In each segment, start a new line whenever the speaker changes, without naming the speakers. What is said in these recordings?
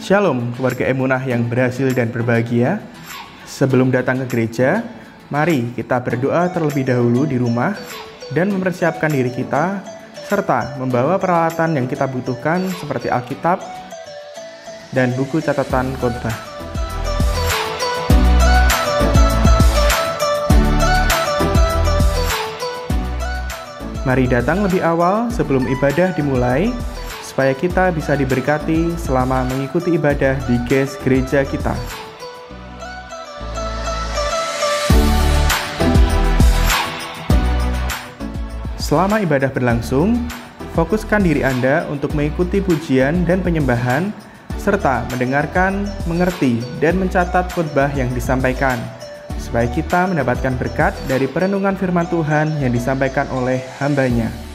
Shalom keluarga Emunah yang berhasil dan berbahagia. Sebelum datang ke gereja, mari kita berdoa terlebih dahulu di rumah dan mempersiapkan diri kita, serta membawa peralatan yang kita butuhkan seperti Alkitab dan buku catatan khotbah. Mari datang lebih awal sebelum ibadah dimulai, supaya kita bisa diberkati selama mengikuti ibadah di GES gereja kita. Selama ibadah berlangsung, fokuskan diri Anda untuk mengikuti pujian dan penyembahan, serta mendengarkan, mengerti, dan mencatat khotbah yang disampaikan, supaya kita mendapatkan berkat dari perenungan firman Tuhan yang disampaikan oleh hamba-Nya.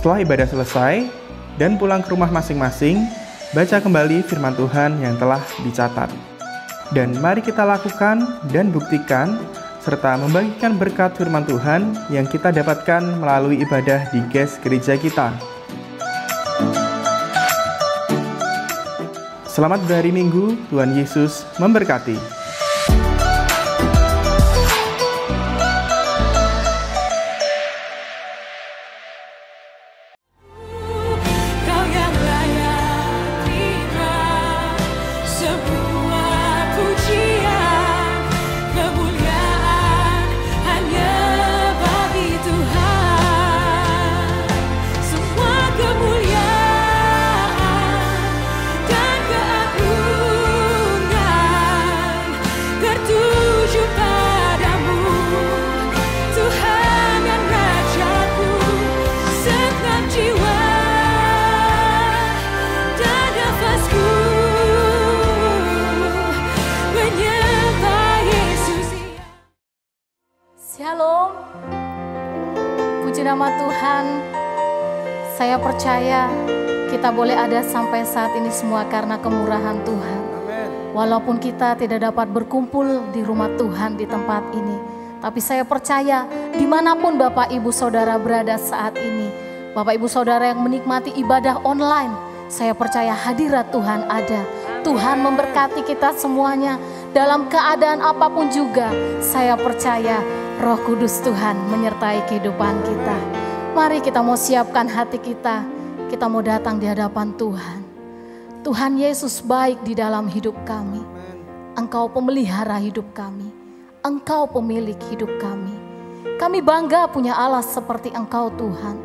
Setelah ibadah selesai dan pulang ke rumah masing-masing, baca kembali firman Tuhan yang telah dicatat. Dan mari kita lakukan dan buktikan, serta membagikan berkat firman Tuhan yang kita dapatkan melalui ibadah di GES gereja kita. Selamat berhari Minggu, Tuhan Yesus memberkati.
Shalom, puji nama Tuhan. Saya percaya kita boleh ada sampai saat ini semua karena kemurahan Tuhan. Walaupun kita tidak dapat berkumpul di rumah Tuhan di tempat ini, tapi saya percaya dimanapun Bapak Ibu Saudara berada saat ini, Bapak Ibu Saudara yang menikmati ibadah online, saya percaya hadirat Tuhan ada. Tuhan memberkati kita semuanya dalam keadaan apapun juga. Saya percaya Roh Kudus Tuhan menyertai kehidupan kita. Mari kita mau siapkan hati kita. Kita mau datang di hadapan Tuhan. Tuhan Yesus baik di dalam hidup kami. Engkau pemelihara hidup kami. Engkau pemilik hidup kami. Kami bangga punya Allah seperti Engkau Tuhan.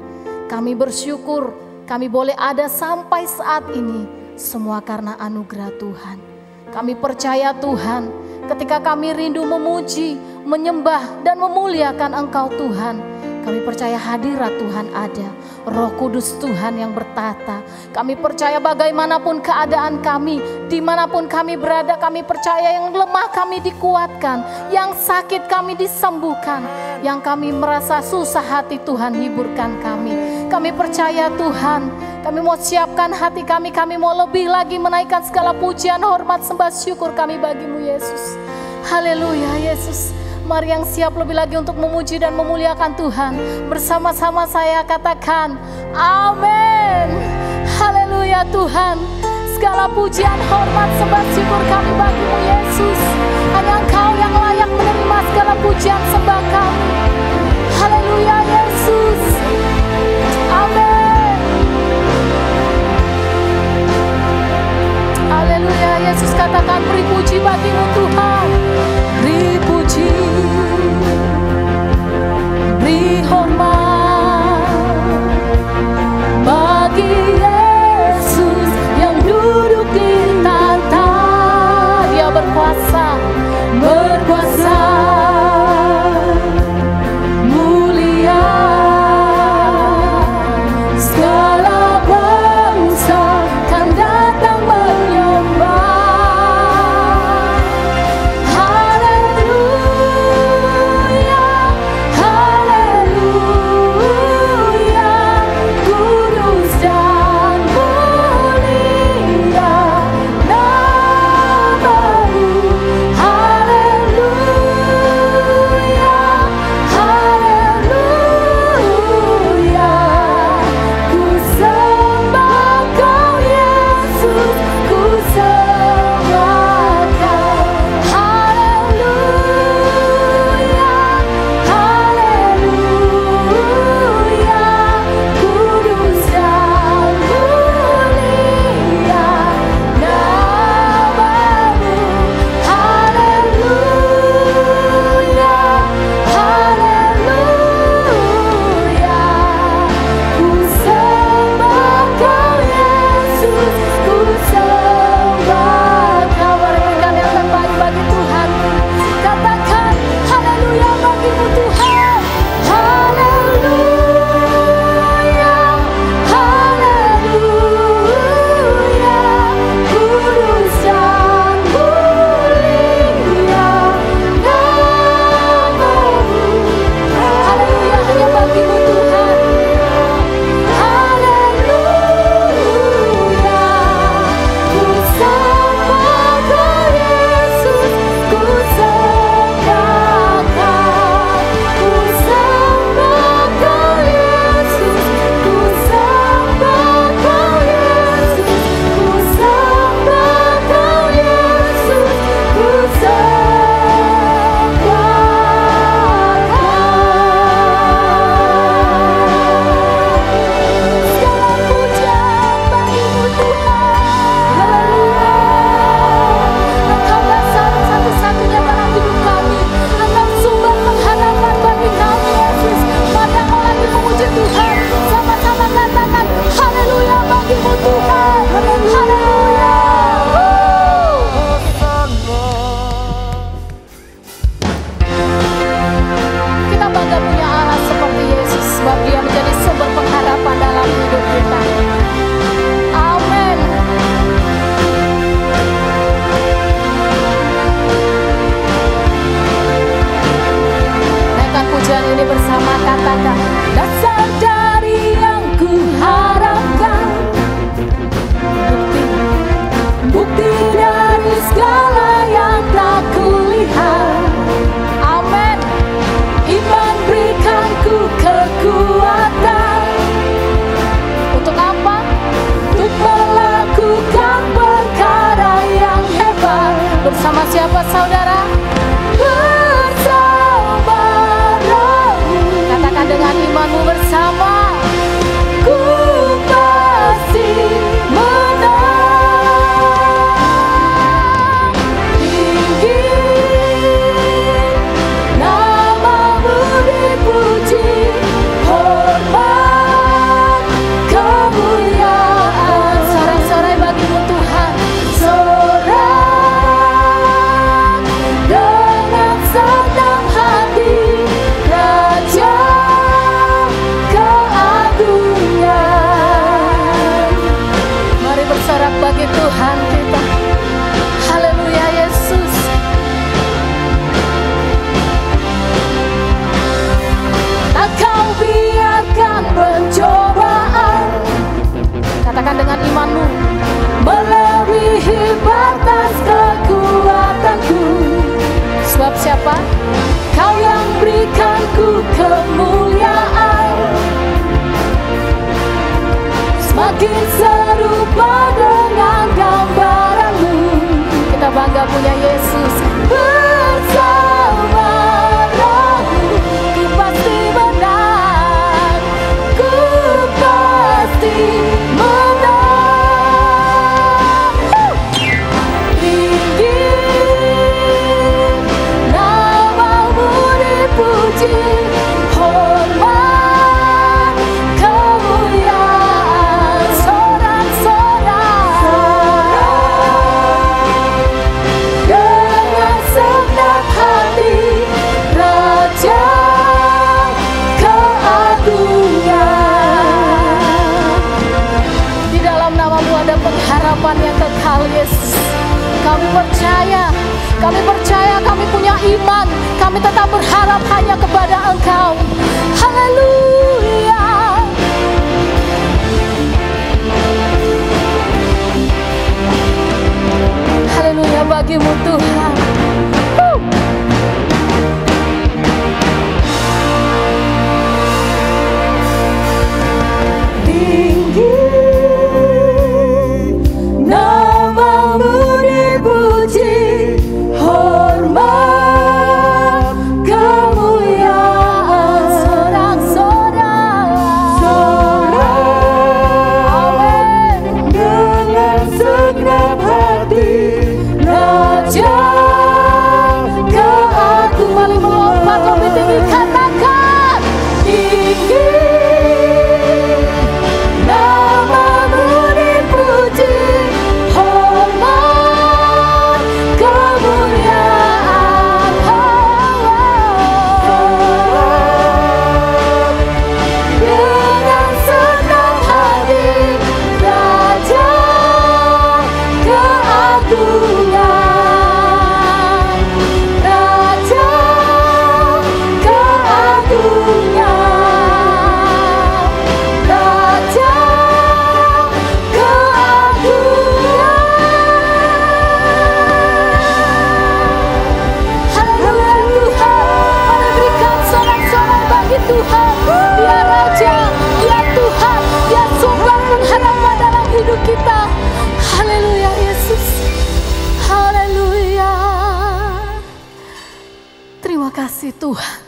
Kami bersyukur kami boleh ada sampai saat ini. Semua karena anugerah Tuhan. Kami percaya Tuhan, ketika kami rindu memuji, menyembah dan memuliakan Engkau Tuhan, kami percaya hadirat Tuhan ada. Roh Kudus Tuhan yang bertata. Kami percaya bagaimanapun keadaan kami, dimanapun kami berada, kami percaya yang lemah kami dikuatkan, yang sakit kami disembuhkan, yang kami merasa susah hati Tuhan hiburkan kami. Kami percaya Tuhan, kami mau siapkan hati kami, kami mau lebih lagi menaikkan segala pujian, hormat, sembah, syukur kami bagimu Yesus. Haleluya Yesus. Mari yang siap lebih lagi untuk memuji dan memuliakan Tuhan. Bersama-sama saya katakan, amin. Haleluya Tuhan. Segala pujian, hormat, sembah, syukur kami bagimu Yesus. Hanya Engkau yang layak menerima segala pujian sembah kami. Haleluya Yesus. Amin. Haleluya Yesus, katakan beri puji bagimu Tuhan. Beri puji, beri hormat bagi Yesus yang duduk di tahta. Dia berkuasa, berkuasa, mulia. Segala bangsa kan datang menyembah. melihat. Amin. Iman berikan ku kekuatan. Untuk apa? Untuk melakukan perkara yang hebat. Bersama siapa saudara? Bersama-ramu. Katakan dengan imanmu bersama. Ku pasti menang. Tinggi namamu dipuji, hormat kemuliaan. Sorak-sorai bagimu Tuhan, sorak dengan senang hati, Raja keagungan. Mari bersorak bagi Tuhan kita. Haleluya Yesus. Tak kau biarkan pencobaan, katakan dengan imanmu, melebihi batas kekuatanku. Sebab siapa? Kau yang berikanku kemuliaan, semakin serupa dengan gambaranmu. Kita bangga punya Yesus. Bersama-ramu ku pasti menang, ku pasti menang. Tinggi namamu dipuji, hormat kemuliaan. Sorak-sorak dengan senang hati, Raja keagungan. Di dalam namamu ada pengharapan yang kekal Yesus. Kami percaya, kami punya iman, kami tetap berharap hanya kepada Engkau. Haleluya. Haleluya bagimu Tuhan. Tinggi namamu dipuji, hormat kemuliaan. Sorak-sorak, amin, dengan segenap hati, Raja keagungan. Paling melompat lebih tinggi, katakan tinggi namamu dipuji, hormat kemuliaan. Dengan senang hati, Raja keagungan, Raja keagungan, Raja keagungan. Haleluya Tuhan. Mari berikan sorak-sorai bagi Tuhan. Dia Raja, Dia Tuhan, Dia sumber pengharapan dalam hidup kita. Haleluya Yesus. Haleluya. Terima kasih Tuhan.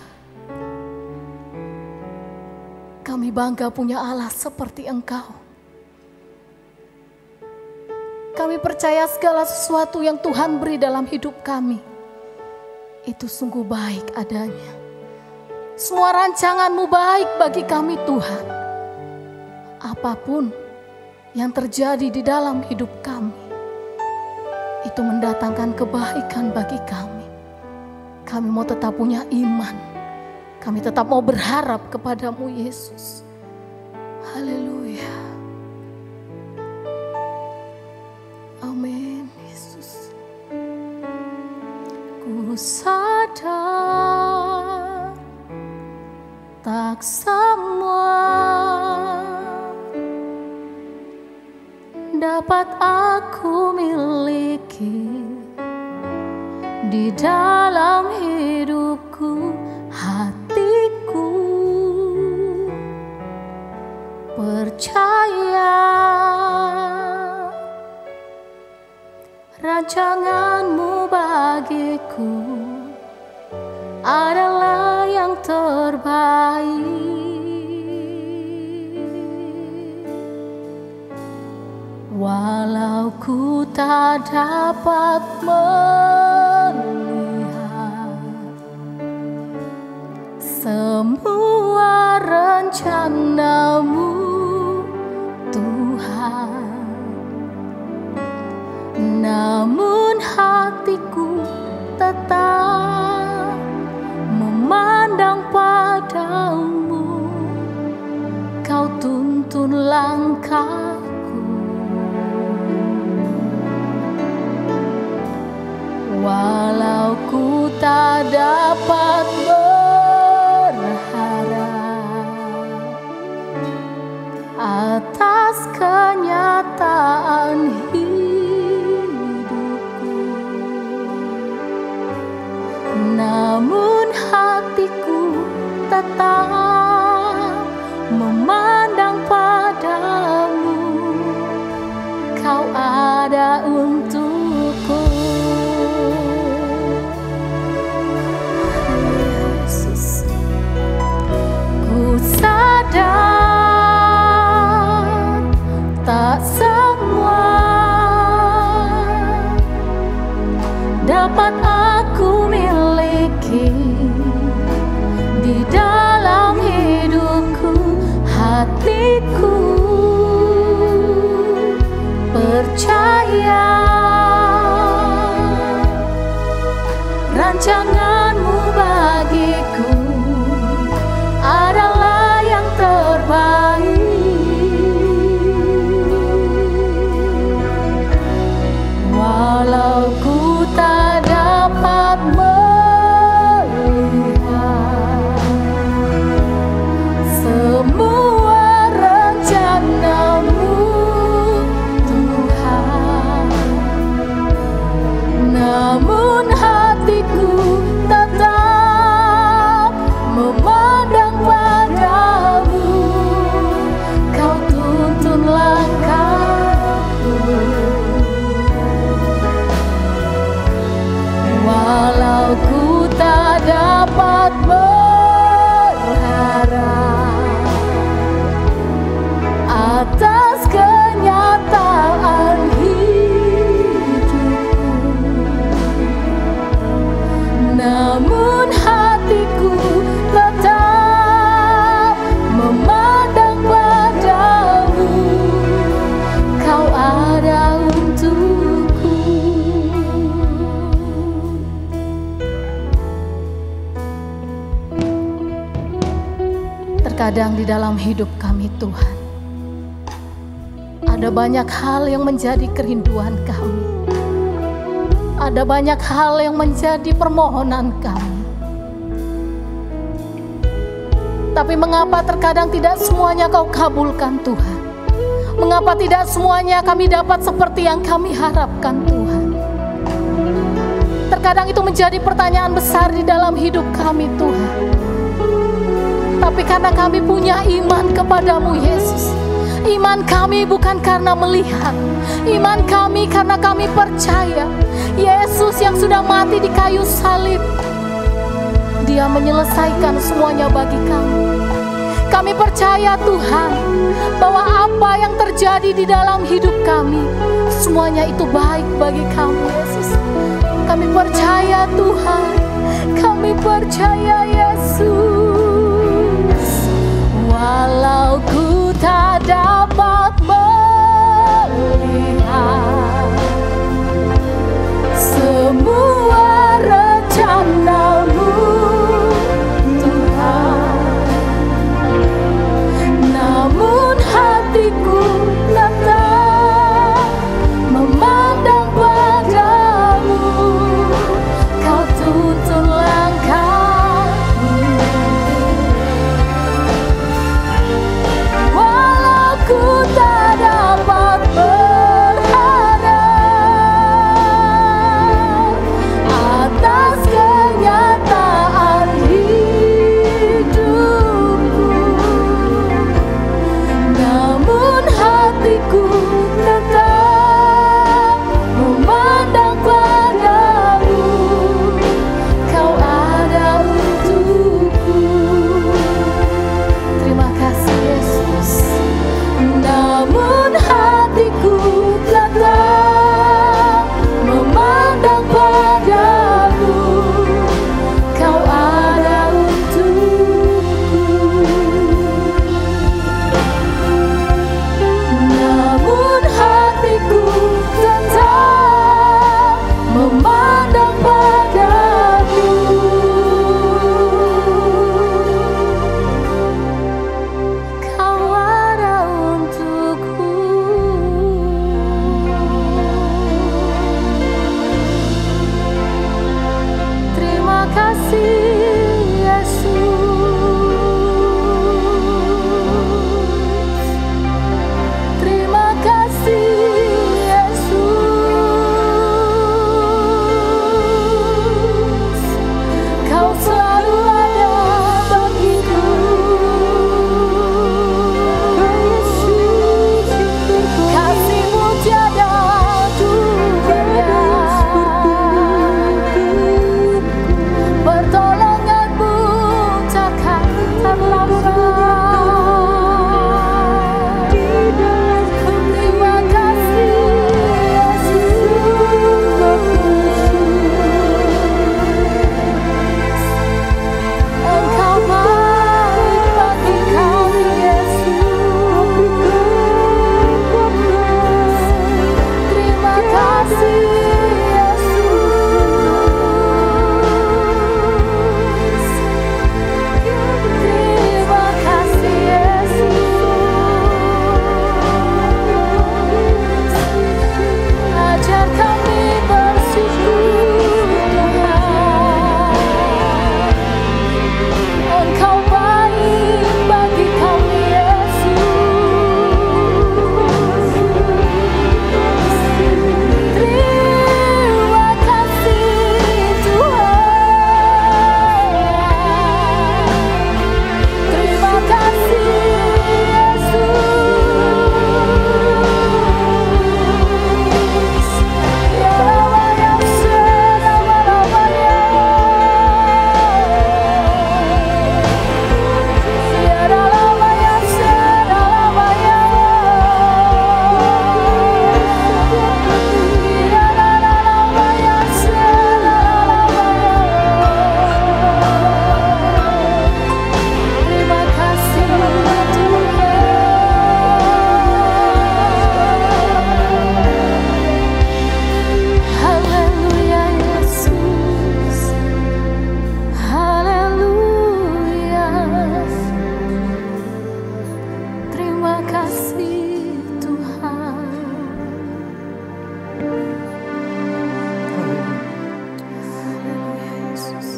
Kami bangga punya Allah seperti Engkau. Kami percaya segala sesuatu yang Tuhan beri dalam hidup kami, itu sungguh baik adanya. Semua rancangan-Mu baik bagi kami Tuhan. Apapun yang terjadi di dalam hidup kami, itu mendatangkan kebaikan bagi kami. Kami mau tetap punya iman. Kami tetap mau berharap kepadamu Yesus. Haleluya. Amin Yesus. Ku sadar tak semua dapat aku miliki di dalam hidupku, hatiku percaya rancanganmu bagiku adalah yang terbaik. Walau ku tak dapat melihat semua rencanamu, Tuhan, namun hatiku tetap memandang padamu. Kau tuntun langkah, walau ku tak dapat berharap atas kenyataan hidupku, namun hatiku tetap memandang padamu. Kau ada untukku. Sadar tak semua dapat aku miliki di dalam hidupku, hatiku percaya rancanganmu bagiku adalah yang terbaik. Walau ku tak dapat melihat semua rencanamu, Tuhan, namun hatiku tetap memandang padamu. Kau tuntun langkahku, walau ku tak dapat berharap atas kenyataan hidupku, namun hatiku tetap memandang padamu. Kau ada untukku. Terkadang di dalam hidup kami, Tuhan, ada banyak hal yang menjadi kerinduan kami. Ada banyak hal yang menjadi permohonan kami. Tapi mengapa terkadang tidak semuanya Kau kabulkan, Tuhan? Mengapa tidak semuanya kami dapat seperti yang kami harapkan, Tuhan? Terkadang itu menjadi pertanyaan besar di dalam hidup kami, Tuhan. Tapi karena kami punya iman kepadamu, Yesus, iman kami bukan karena melihat, iman kami karena kami percaya Yesus yang sudah mati di kayu salib, Dia menyelesaikan semuanya bagi kami. Kami percaya, Tuhan, bahwa apa yang terjadi di dalam hidup kami, semuanya itu baik bagi kami, Yesus. Kami percaya, Tuhan, kami percaya, Yesus. Walau ku tak dapat melihat semua rencanamu, Tuhan, namun hatiku tetap memandang padamu. Kau tuntun langkahku, walau ku tak dapat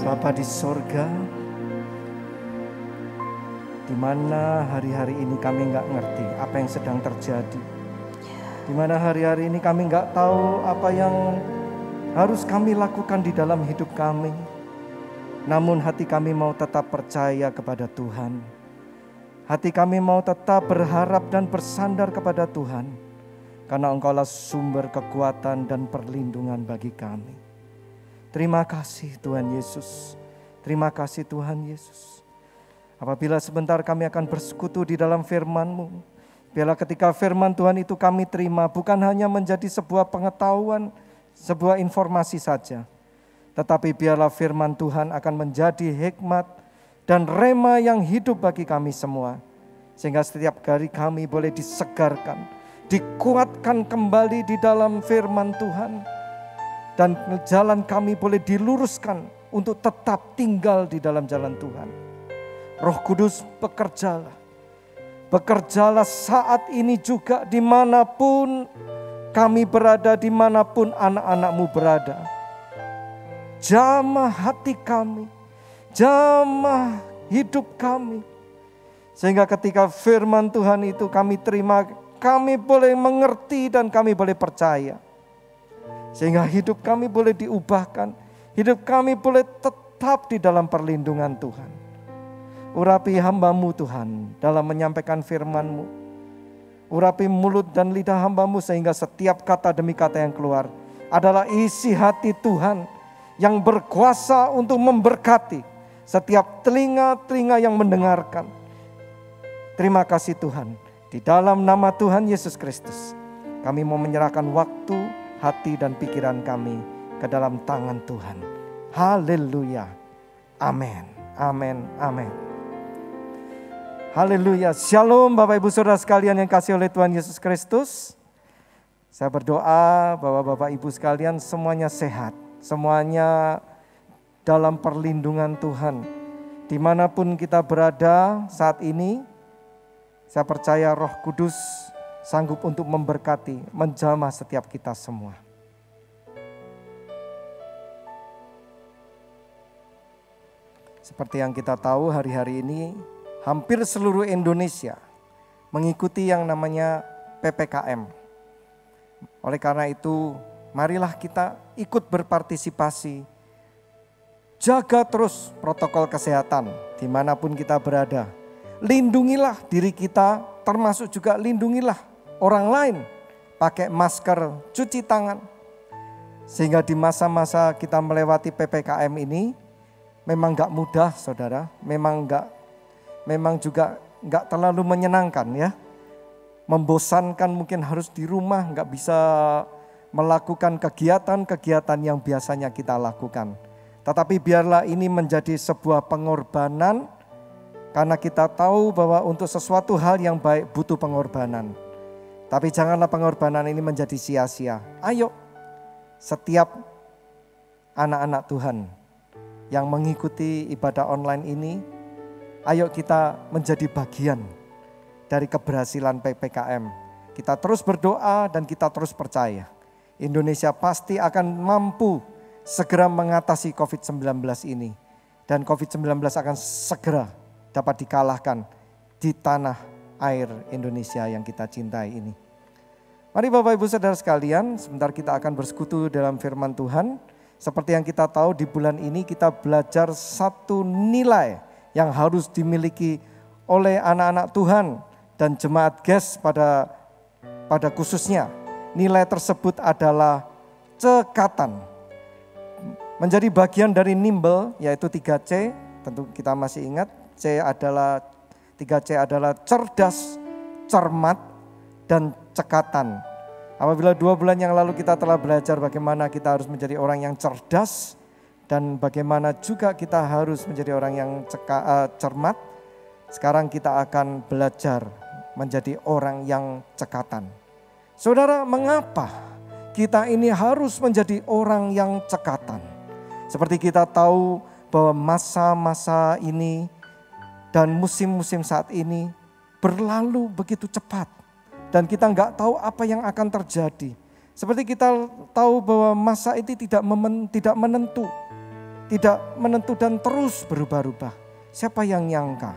Bapa di sorga, di mana hari-hari ini kami nggak ngerti apa yang sedang terjadi, di mana hari-hari ini kami nggak tahu apa yang harus kami lakukan di dalam hidup kami. Namun hati kami mau tetap percaya kepada Tuhan. Hati kami mau tetap berharap dan bersandar kepada Tuhan, karena Engkaulah sumber kekuatan dan perlindungan bagi kami. Terima kasih Tuhan Yesus. Terima kasih Tuhan Yesus. Apabila sebentar kami akan bersekutu di dalam firman-Mu, biarlah ketika firman Tuhan itu kami terima bukan hanya menjadi sebuah pengetahuan, sebuah informasi saja, tetapi biarlah firman Tuhan akan menjadi hikmat dan rema yang hidup bagi kami semua. Sehingga setiap hari kami boleh disegarkan, dikuatkan kembali di dalam firman Tuhan. Dan jalan kami boleh diluruskan untuk tetap tinggal di dalam jalan Tuhan. Roh Kudus bekerjalah. Bekerjalah saat ini juga dimanapun kami berada, dimanapun anak-anak-Mu berada. Jamah hati kami, jamah hidup kami. Sehingga ketika firman Tuhan itu kami terima, kami boleh mengerti dan kami boleh percaya. Sehingga hidup kami boleh diubahkan, hidup kami boleh tetap di dalam perlindungan Tuhan. Urapi hamba-Mu Tuhan dalam menyampaikan firman-Mu. Urapi mulut dan lidah hamba-Mu sehingga setiap kata demi kata yang keluar adalah isi hati Tuhan yang berkuasa untuk memberkati setiap telinga-telinga yang mendengarkan. Terima kasih Tuhan. Di dalam nama Tuhan Yesus Kristus, kami mau menyerahkan waktu, hati dan pikiran kami ke dalam tangan Tuhan. Haleluya. Amin. Amin. Amin. Haleluya. Shalom Bapak Ibu Saudara sekalian yang kasih oleh Tuhan Yesus Kristus. Saya berdoa bahwa Bapak Ibu sekalian semuanya sehat. Semuanya dalam perlindungan Tuhan. Dimanapun kita berada saat ini, saya percaya Roh Kudus sanggup untuk memberkati, menjamah setiap kita semua. Seperti yang kita tahu hari-hari ini hampir seluruh Indonesia mengikuti yang namanya PPKM. Oleh karena itu marilah kita ikut berpartisipasi. Jaga terus protokol kesehatan dimanapun kita berada. Lindungilah diri kita, termasuk juga lindungilah orang lain. Pakai masker, cuci tangan. Sehingga di masa-masa kita melewati PPKM ini memang gak mudah saudara. Memang juga gak terlalu menyenangkan ya. Membosankan, mungkin harus di rumah, gak bisa melakukan kegiatan-kegiatan yang biasanya kita lakukan. Tetapi biarlah ini menjadi sebuah pengorbanan, karena kita tahu bahwa untuk sesuatu hal yang baik butuh pengorbanan. Tapi janganlah pengorbanan ini menjadi sia-sia. Ayo, setiap anak-anak Tuhan yang mengikuti ibadah online ini, ayo kita menjadi bagian dari keberhasilan PPKM. Kita terus berdoa dan kita terus percaya. Indonesia pasti akan mampu segera mengatasi COVID-19 ini. Dan COVID-19 akan segera dapat dikalahkan di tanah air Indonesia yang kita cintai ini. Mari Bapak Ibu Saudara sekalian, sebentar kita akan bersekutu dalam firman Tuhan. Seperti yang kita tahu di bulan ini kita belajar satu nilai yang harus dimiliki oleh anak-anak Tuhan dan jemaat GES pada khususnya. Nilai tersebut adalah cekatan. Menjadi bagian dari nimble yaitu 3C, tentu kita masih ingat. 3C adalah cerdas, cermat, dan cekatan. Apabila 2 bulan yang lalu kita telah belajar bagaimana kita harus menjadi orang yang cerdas dan bagaimana juga kita harus menjadi orang yang cermat, sekarang kita akan belajar menjadi orang yang cekatan. Saudara, mengapa kita ini harus menjadi orang yang cekatan? Seperti kita tahu bahwa masa-masa ini dan musim-musim saat ini berlalu begitu cepat. Dan kita nggak tahu apa yang akan terjadi. Seperti kita tahu bahwa masa ini tidak menentu dan terus berubah-ubah. Siapa yang nyangka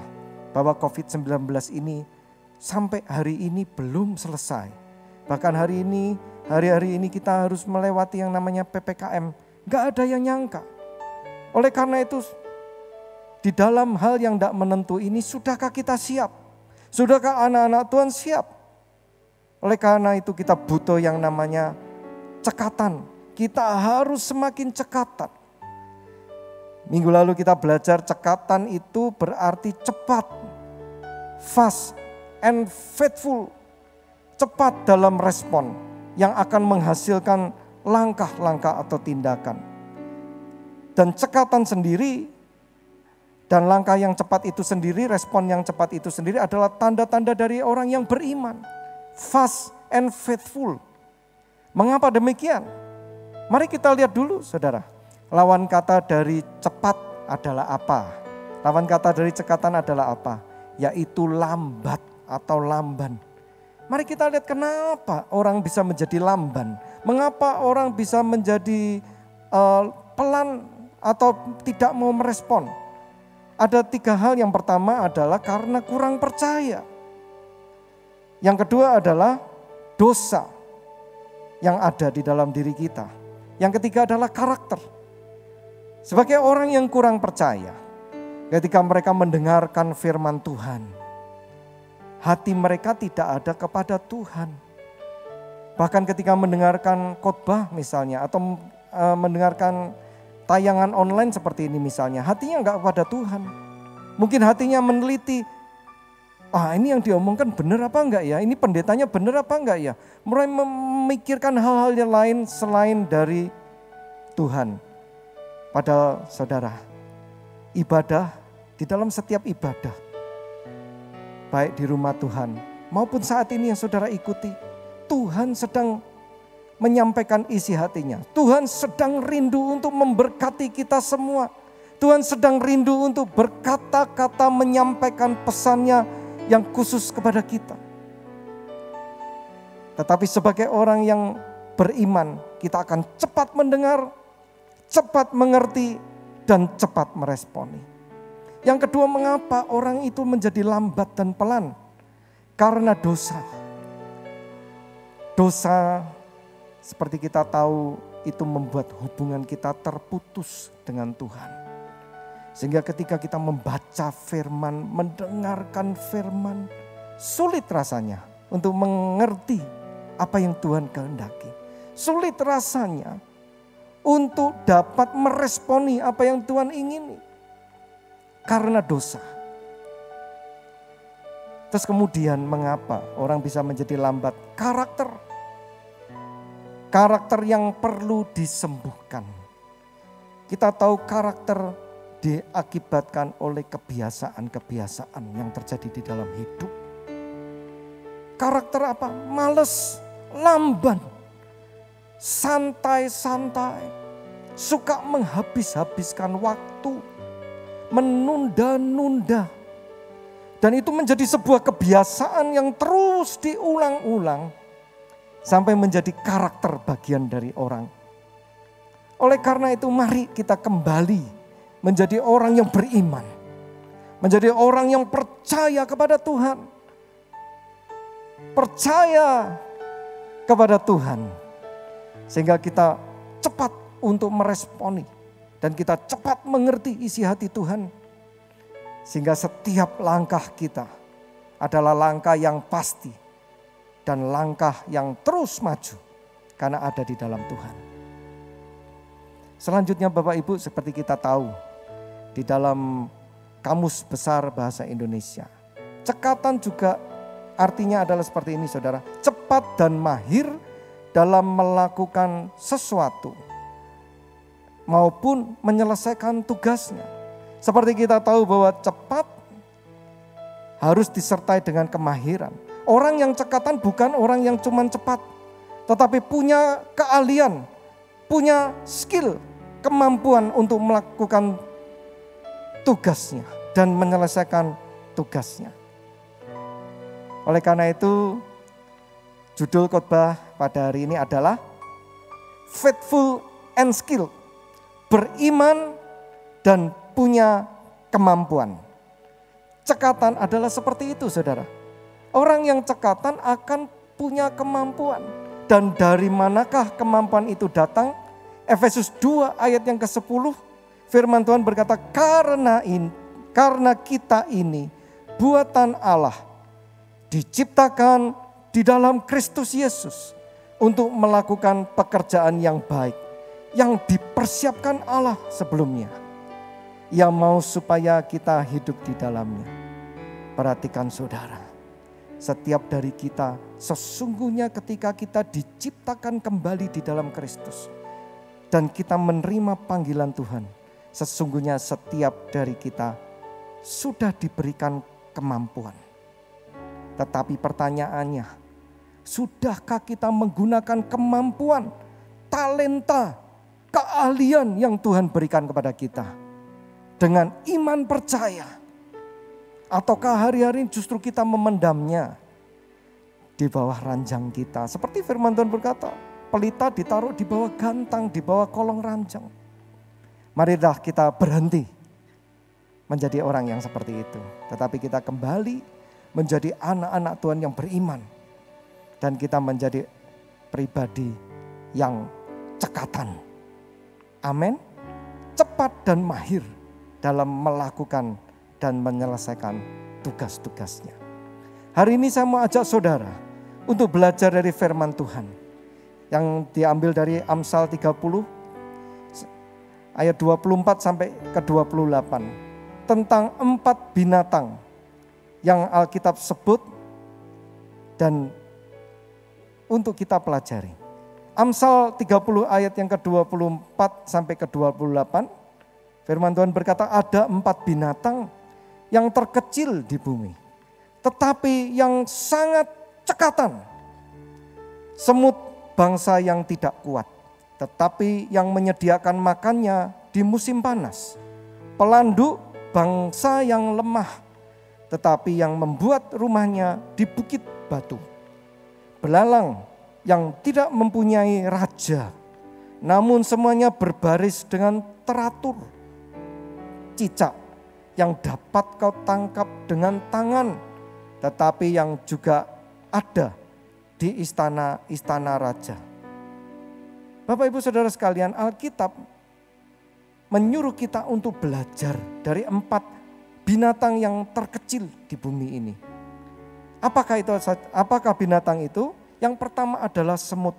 bahwa COVID-19 ini sampai hari ini belum selesai. Bahkan hari-hari ini kita harus melewati yang namanya PPKM. Nggak ada yang nyangka. Oleh karena itu di dalam hal yang tidak menentu ini, sudahkah kita siap? Sudahkah anak-anak Tuhan siap? Oleh karena itu kita butuh yang namanya cekatan. Kita harus semakin cekatan. Minggu lalu kita belajar cekatan itu berarti cepat, fast and faithful. Cepat dalam respon yang akan menghasilkan langkah-langkah atau tindakan. Dan cekatan sendiri dan langkah yang cepat itu sendiri, respon yang cepat itu sendiri adalah tanda-tanda dari orang yang beriman. Fast and faithful. Mengapa demikian? Mari kita lihat dulu saudara. Lawan kata dari cepat adalah apa? Lawan kata dari cekatan adalah apa? Yaitu lambat atau lamban. Mari kita lihat kenapa orang bisa menjadi lamban. Mengapa orang bisa menjadi pelan atau tidak mau merespon. Ada 3 hal. Yang pertama adalah karena kurang percaya. Yang kedua adalah dosa yang ada di dalam diri kita. Yang ketiga adalah karakter. Sebagai orang yang kurang percaya, ketika mereka mendengarkan firman Tuhan, hati mereka tidak ada kepada Tuhan. Bahkan ketika mendengarkan khotbah misalnya, atau mendengarkan tayangan online seperti ini misalnya, hatinya enggak kepada Tuhan. Mungkin hatinya meneliti, ini yang diomongkan benar apa enggak ya? Ini pendetanya benar apa enggak ya? Mulai memikirkan hal-hal yang lain selain dari Tuhan. Padahal saudara, ibadah, di dalam setiap ibadah, baik di rumah Tuhan maupun saat ini yang saudara ikuti, Tuhan sedang menyampaikan isi hatinya. Tuhan sedang rindu untuk memberkati kita semua. Tuhan sedang rindu untuk berkata-kata menyampaikan pesannya yang khusus kepada kita. Tetapi sebagai orang yang beriman, kita akan cepat mendengar, cepat mengerti, dan cepat meresponi. Yang kedua, mengapa orang itu menjadi lambat dan pelan? Karena dosa. Dosa, seperti kita tahu, itu membuat hubungan kita terputus dengan Tuhan. Sehingga ketika kita membaca firman, mendengarkan firman, sulit rasanya untuk mengerti apa yang Tuhan kehendaki. Sulit rasanya untuk dapat meresponi apa yang Tuhan ingini. Karena dosa. Terus kemudian mengapa orang bisa menjadi lambat? Karakter. Karakter yang perlu disembuhkan. Kita tahu karakter diakibatkan oleh kebiasaan-kebiasaan yang terjadi di dalam hidup. Karakter apa? Males, lamban, santai-santai, suka menghabis-habiskan waktu, menunda-nunda. Dan itu menjadi sebuah kebiasaan yang terus diulang-ulang sampai menjadi karakter bagian dari orang. Oleh karena itu mari kita kembali menjadi orang yang beriman. Menjadi orang yang percaya kepada Tuhan. Percaya kepada Tuhan. Sehingga kita cepat untuk meresponi. Dan kita cepat mengerti isi hati Tuhan. Sehingga setiap langkah kita adalah langkah yang pasti. Dan langkah yang terus maju. Karena ada di dalam Tuhan. Selanjutnya Bapak Ibu, seperti kita tahu. Di dalam Kamus Besar Bahasa Indonesia. Cekatan juga artinya adalah seperti ini saudara. Cepat dan mahir dalam melakukan sesuatu. Maupun menyelesaikan tugasnya. Seperti kita tahu bahwa cepat harus disertai dengan kemahiran. Orang yang cekatan bukan orang yang cuma cepat. Tetapi punya keahlian, punya skill, kemampuan untuk melakukan tugasnya dan menyelesaikan tugasnya. Oleh karena itu, judul khotbah pada hari ini adalah Faithful and Skill. Beriman dan punya kemampuan. Cekatan adalah seperti itu saudara. Orang yang cekatan akan punya kemampuan. Dan dari manakah kemampuan itu datang? Efesus 2 ayat yang ke-10. Firman Tuhan berkata, karena kita ini buatan Allah, diciptakan di dalam Kristus Yesus untuk melakukan pekerjaan yang baik, yang dipersiapkan Allah sebelumnya, yang mau supaya kita hidup di dalamnya. Perhatikan saudara, setiap dari kita sesungguhnya ketika kita diciptakan kembali di dalam Kristus, dan kita menerima panggilan Tuhan, sesungguhnya setiap dari kita sudah diberikan kemampuan. Tetapi pertanyaannya, sudahkah kita menggunakan kemampuan, talenta, keahlian yang Tuhan berikan kepada kita dengan iman percaya? Ataukah hari-hari justru kita memendamnya di bawah ranjang kita? Seperti firman Tuhan berkata, pelita ditaruh di bawah gantang, di bawah kolong ranjang. Marilah kita berhenti menjadi orang yang seperti itu. Tetapi kita kembali menjadi anak-anak Tuhan yang beriman. Dan kita menjadi pribadi yang cekatan. Amin. Cepat dan mahir dalam melakukan dan menyelesaikan tugas-tugasnya. Hari ini saya mau ajak saudara untuk belajar dari firman Tuhan. Yang diambil dari Amsal 30 ayat 24 sampai ke 28. Tentang 4 binatang yang Alkitab sebut dan untuk kita pelajari. Amsal 30 ayat yang ke-24 sampai ke-28. Firman Tuhan berkata, ada 4 binatang yang terkecil di bumi, tetapi yang sangat cekatan. Semut bangsa yang tidak kuat, tetapi yang menyediakan makannya di musim panas. Pelanduk bangsa yang lemah, tetapi yang membuat rumahnya di bukit batu. Belalang yang tidak mempunyai raja, namun semuanya berbaris dengan teratur. Cicak yang dapat kau tangkap dengan tangan, tetapi yang juga ada di istana-istana raja. Bapak Ibu Saudara sekalian, Alkitab menyuruh kita untuk belajar dari 4 binatang yang terkecil di bumi ini. Apakah binatang itu? Yang pertama adalah semut.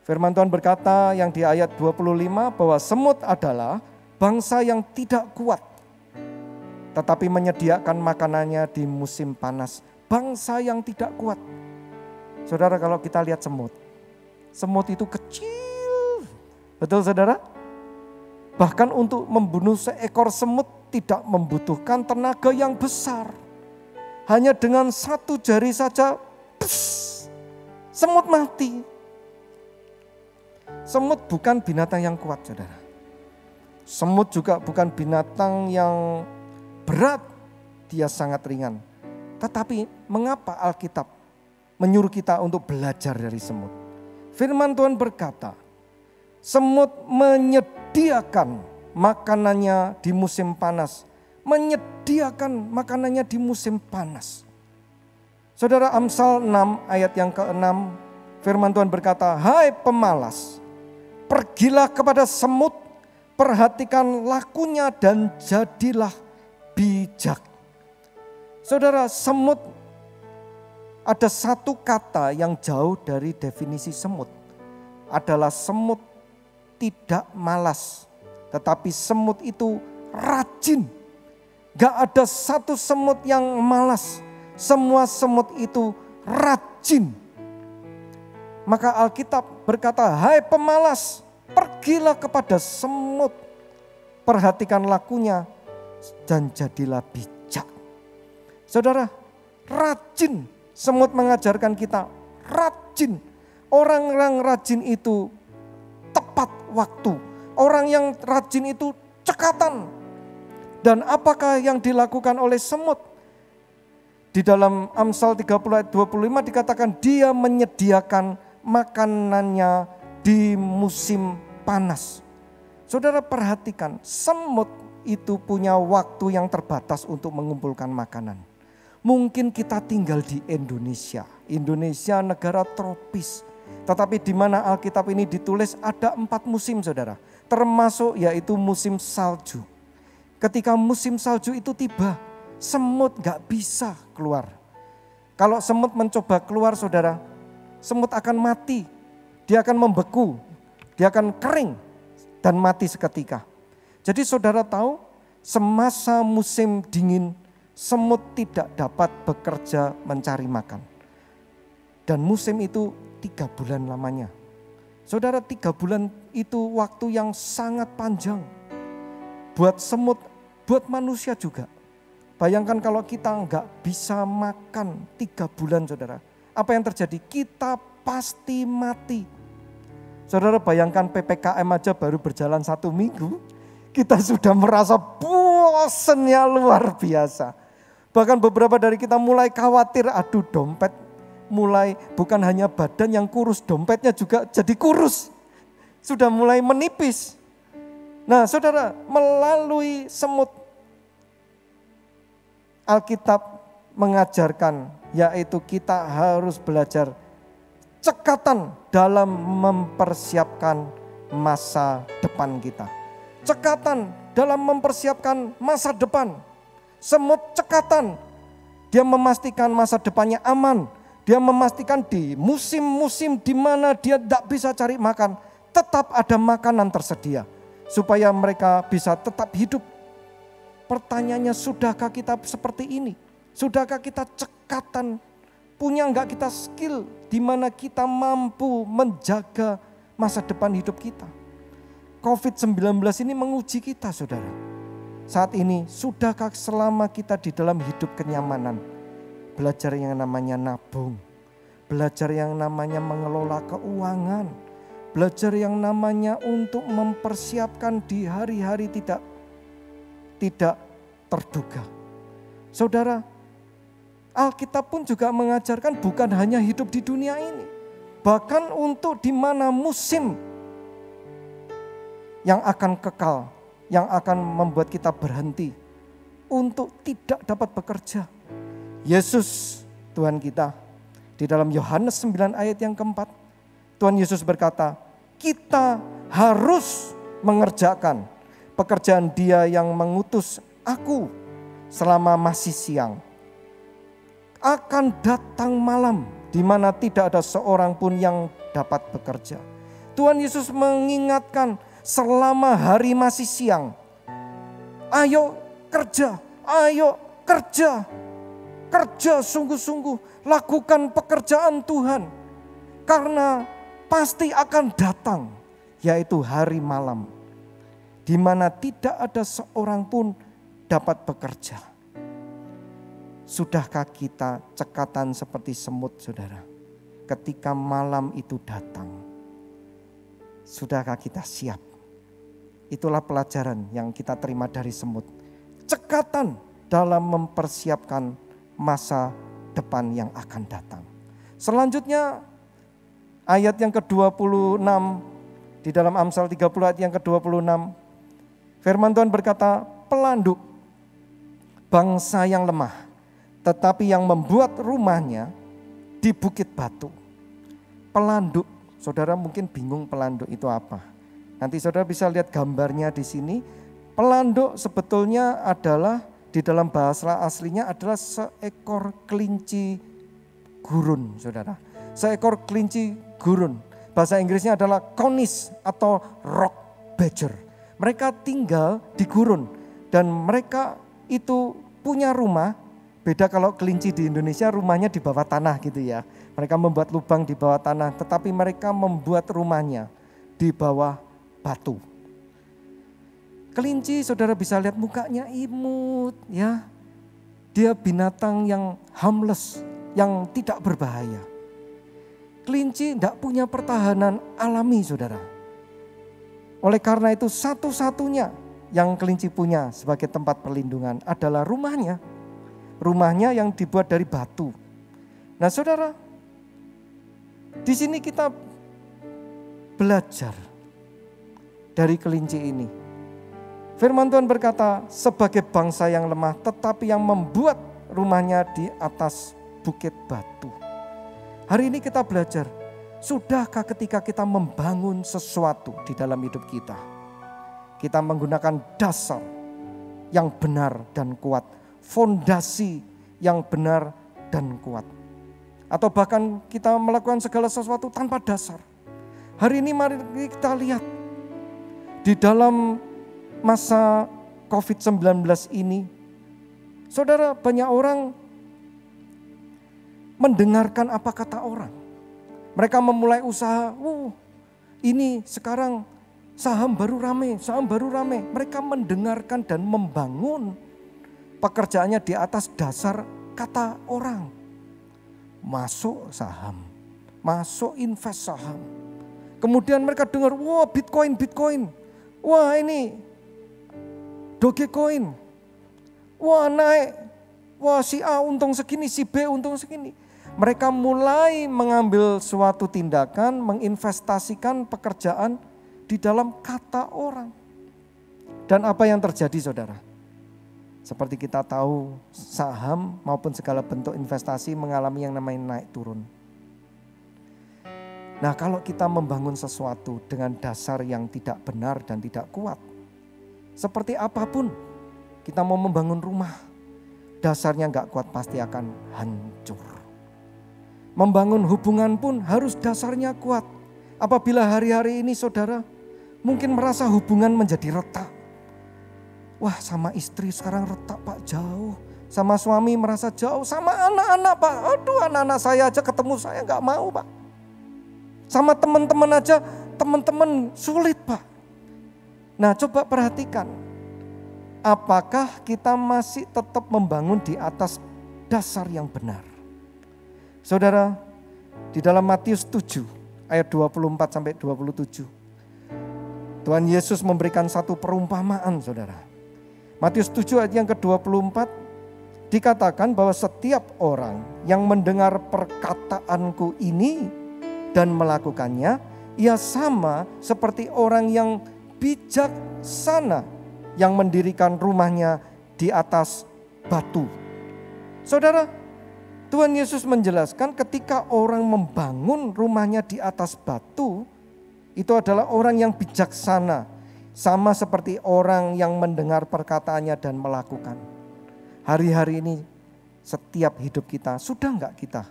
Firman Tuhan berkata yang di ayat 25 bahwa semut adalah bangsa yang tidak kuat, tetapi menyediakan makanannya di musim panas. Bangsa yang tidak kuat. Saudara, kalau kita lihat semut itu kecil. Betul saudara? Bahkan untuk membunuh seekor semut tidak membutuhkan tenaga yang besar. Hanya dengan 1 jari saja, semut mati. Semut bukan binatang yang kuat, saudara. Semut juga bukan binatang yang berat, dia sangat ringan. Tetapi mengapa Alkitab menyuruh kita untuk belajar dari semut? Firman Tuhan berkata, semut menyediakan makanannya di musim panas. Menyediakan makanannya di musim panas. Saudara, Amsal 6 ayat yang ke-6, firman Tuhan berkata, hai pemalas, pergilah kepada semut, perhatikan lakunya dan jadilah bijak. Saudara, semut, ada satu kata yang jauh dari definisi semut. Adalah semut tidak malas, tetapi semut itu rajin. Gak ada satu semut yang malas, semua semut itu rajin. Maka Alkitab berkata, hai pemalas, pergilah kepada semut, perhatikan lakunya dan jadilah bijak. Saudara, rajin. Semut mengajarkan kita rajin. Orang-orang rajin itu tepat waktu. Orang yang rajin itu cekatan. Dan apakah yang dilakukan oleh semut? Di dalam Amsal 30 ayat 25 dikatakan dia menyediakan makanannya di musim panas. Saudara perhatikan, semut itu punya waktu yang terbatas untuk mengumpulkan makanan. Mungkin kita tinggal di Indonesia. Indonesia negara tropis. Tetapi di mana Alkitab ini ditulis ada 4 musim, saudara. Termasuk yaitu musim salju. Ketika musim salju itu tiba, semut gak bisa keluar. Kalau semut mencoba keluar, saudara, semut akan mati. Dia akan membeku, dia akan kering dan mati seketika. Jadi saudara tahu, semasa musim dingin, semut tidak dapat bekerja mencari makan. Dan musim itu 3 bulan lamanya. Saudara, 3 bulan itu waktu yang sangat panjang. Buat semut, buat manusia juga. Bayangkan kalau kita nggak bisa makan 3 bulan, saudara. Apa yang terjadi? Kita pasti mati. Saudara bayangkan PPKM aja baru berjalan 1 minggu. Kita sudah merasa bosannya luar biasa. Bahkan beberapa dari kita mulai khawatir, aduh dompet. Mulai bukan hanya badan yang kurus, dompetnya juga jadi kurus. Sudah mulai menipis. Nah saudara, melalui semut Alkitab mengajarkan, yaitu kita harus belajar cekatan dalam mempersiapkan masa depan kita. Cekatan dalam mempersiapkan masa depan. Semut cekatan, dia memastikan masa depannya aman. Dia memastikan di musim-musim di mana dia tidak bisa cari makan, tetap ada makanan tersedia. Supaya mereka bisa tetap hidup. Pertanyaannya, sudahkah kita seperti ini? Sudahkah kita cekatan? Punya enggak kita skill di mana kita mampu menjaga masa depan hidup kita? COVID-19 ini menguji kita, saudara. Saat ini, sudahkah selama kita di dalam hidup kenyamanan, belajar yang namanya nabung, belajar yang namanya mengelola keuangan, belajar yang namanya untuk mempersiapkan di hari-hari tidak terduga. Saudara, Alkitab pun juga mengajarkan bukan hanya hidup di dunia ini. Bahkan untuk di mana musim yang akan kekal, yang akan membuat kita berhenti. untuk tidak dapat bekerja. Yesus Tuhan kita di dalam Yohanes 9 ayat yang keempat, Tuhan Yesus berkata, kita harus mengerjakan pekerjaan Dia yang mengutus aku selama masih siang. Akan datang malam di mana tidak ada seorang pun yang dapat bekerja. Tuhan Yesus mengingatkan selama hari masih siang. Ayo kerja, ayo kerja. Kerja sungguh-sungguh, lakukan pekerjaan Tuhan. Karena pasti akan datang, yaitu hari malam, di mana tidak ada seorang pun dapat bekerja. Sudahkah kita cekatan seperti semut, saudara? Ketika malam itu datang, sudahkah kita siap? Itulah pelajaran yang kita terima dari semut. Cekatan dalam mempersiapkan masa depan yang akan datang. Selanjutnya ayat yang ke-26 di dalam Amsal 30 ayat yang ke-26. Firman Tuhan berkata, pelanduk bangsa yang lemah, tetapi yang membuat rumahnya di bukit batu. Pelanduk, saudara mungkin bingung pelanduk itu apa. Nanti saudara bisa lihat gambarnya di sini. Pelanduk sebetulnya adalah di dalam bahasa aslinya adalah seekor kelinci gurun, saudara. Seekor kelinci gurun. Bahasa Inggrisnya adalah conis atau rock badger. Mereka tinggal di gurun dan mereka itu punya rumah. Beda kalau kelinci di Indonesia rumahnya di bawah tanah gitu ya. Mereka membuat lubang di bawah tanah, tetapi mereka membuat rumahnya di bawah batu. Kelinci saudara bisa lihat mukanya imut ya. Dia binatang yang harmless, yang tidak berbahaya. Kelinci tidak punya pertahanan alami, saudara. Oleh karena itu satu-satunya yang kelinci punya sebagai tempat perlindungan adalah rumahnya. Rumahnya yang dibuat dari batu. Nah saudara, di sini kita belajar dari kelinci ini. Firman Tuhan berkata, sebagai bangsa yang lemah tetapi yang membuat rumahnya di atas bukit batu. Hari ini kita belajar, sudahkah ketika kita membangun sesuatu di dalam hidup kita, kita menggunakan dasar yang benar dan kuat, fondasi yang benar dan kuat. Atau bahkan kita melakukan segala sesuatu tanpa dasar. Hari ini mari kita lihat di dalam masa COVID-19 ini, saudara, banyak orang mendengarkan apa kata orang. Mereka memulai usaha, ini sekarang saham baru rame. Mereka mendengarkan dan membangun pekerjaannya di atas dasar kata orang. Masuk saham, masuk invest saham. Kemudian mereka dengar, Bitcoin. Wah ini Dogecoin. Wah naik. Wah si A untung segini, si B untung segini. Mereka mulai mengambil suatu tindakan, menginvestasikan pekerjaan di dalam kata orang. Dan apa yang terjadi, saudara? Seperti kita tahu, saham maupun segala bentuk investasi mengalami yang namanya naik turun. Nah, kalau kita membangun sesuatu dengan dasar yang tidak benar dan tidak kuat, seperti apapun kita mau membangun rumah, dasarnya gak kuat pasti akan hancur. Membangun hubungan pun harus dasarnya kuat. Apabila hari-hari ini saudara mungkin merasa hubungan menjadi retak. Wah sama istri sekarang retak Pak, jauh. Sama suami merasa jauh, sama anak-anak Pak. Aduh anak-anak saya aja ketemu saya gak mau Pak. Sama teman-teman aja, teman-teman sulit Pak. Nah coba perhatikan. Apakah kita masih tetap membangun di atas dasar yang benar? Saudara, di dalam Matius 7 ayat 24 sampai 27. Tuhan Yesus memberikan satu perumpamaan saudara. Matius 7 ayat yang ke-24 dikatakan bahwa setiap orang yang mendengar perkataanku ini dan melakukannya, ia sama seperti orang yang bijaksana yang mendirikan rumahnya di atas batu. Saudara, Tuhan Yesus menjelaskan ketika orang membangun rumahnya di atas batu, itu adalah orang yang bijaksana, sama seperti orang yang mendengar perkataannya dan melakukan. Hari-hari ini setiap hidup kita, sudah enggak kita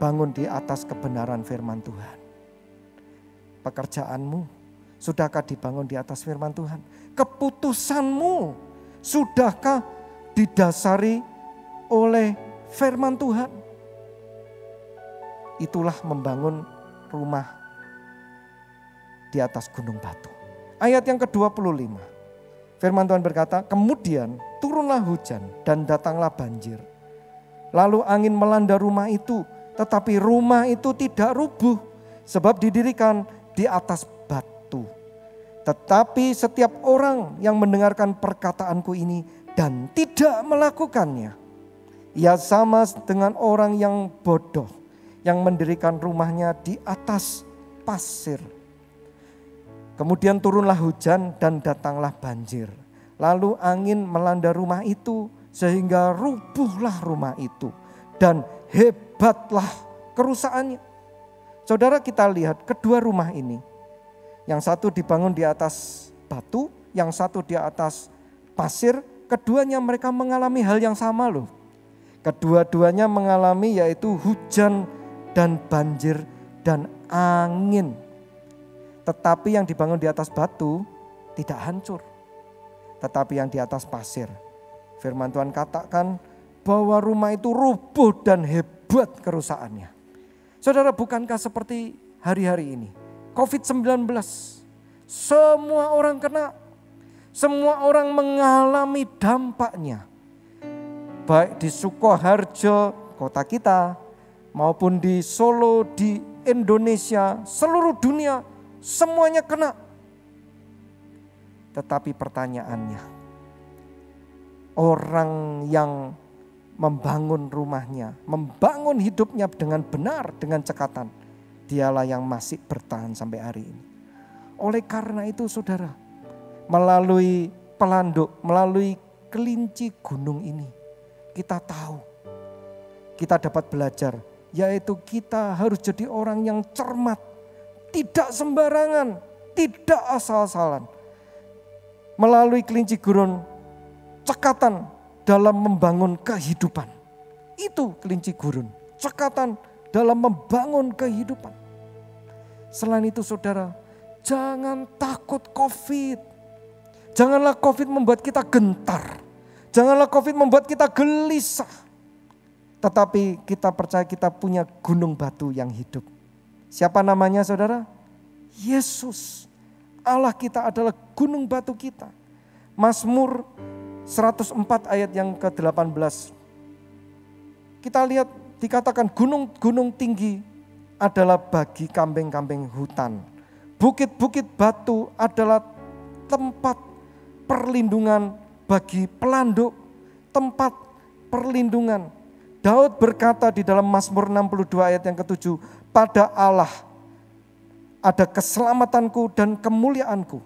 bangun di atas kebenaran firman Tuhan? Pekerjaanmu, sudahkah dibangun di atas firman Tuhan? Keputusanmu, sudahkah didasari oleh firman Tuhan? Itulah membangun rumah di atas gunung batu. Ayat yang ke-25. Firman Tuhan berkata, kemudian turunlah hujan dan datanglah banjir. Lalu angin melanda rumah itu, tetapi rumah itu tidak rubuh sebab didirikan di atas batu. Tetapi setiap orang yang mendengarkan perkataanku ini dan tidak melakukannya, ia sama dengan orang yang bodoh yang mendirikan rumahnya di atas pasir. Kemudian turunlah hujan dan datanglah banjir. Lalu angin melanda rumah itu sehingga rubuhlah rumah itu dan hebatlah kerusakannya. Saudara, kita lihat kedua rumah ini. Yang satu dibangun di atas batu, yang satu di atas pasir. Keduanya mereka mengalami hal yang sama loh. Kedua-duanya mengalami yaitu hujan dan banjir dan angin. Tetapi yang dibangun di atas batu tidak hancur. Tetapi yang di atas pasir, firman Tuhan katakan bahwa rumah itu rubuh dan hebat kerusakannya. Saudara, bukankah seperti hari-hari ini? COVID-19, semua orang kena, semua orang mengalami dampaknya. Baik di Sukoharjo, kota kita, maupun di Solo, di Indonesia, seluruh dunia, semuanya kena. Tetapi pertanyaannya, orang yang membangun rumahnya, membangun hidupnya dengan benar, dengan cekatan, dialah yang masih bertahan sampai hari ini. Oleh karena itu saudara, melalui pelanduk, melalui kelinci gunung ini, kita tahu, kita dapat belajar, yaitu kita harus jadi orang yang cermat, tidak sembarangan, tidak asal-asalan. Melalui kelinci gurun, cekatan dalam membangun kehidupan. Itu kelinci gurun, cekatan dalam membangun kehidupan. Selain itu saudara, jangan takut COVID. Janganlah COVID membuat kita gentar. Janganlah COVID membuat kita gelisah. Tetapi kita percaya kita punya gunung batu yang hidup. Siapa namanya saudara? Yesus. Allah kita adalah gunung batu kita. Mazmur 104 ayat yang ke-18. Kita lihat dikatakan gunung-gunung tinggi adalah bagi kambing-kambing hutan. Bukit-bukit batu adalah tempat perlindungan bagi pelanduk, tempat perlindungan. Daud berkata di dalam Mazmur 62 ayat yang ke-7, pada Allah ada keselamatanku dan kemuliaanku.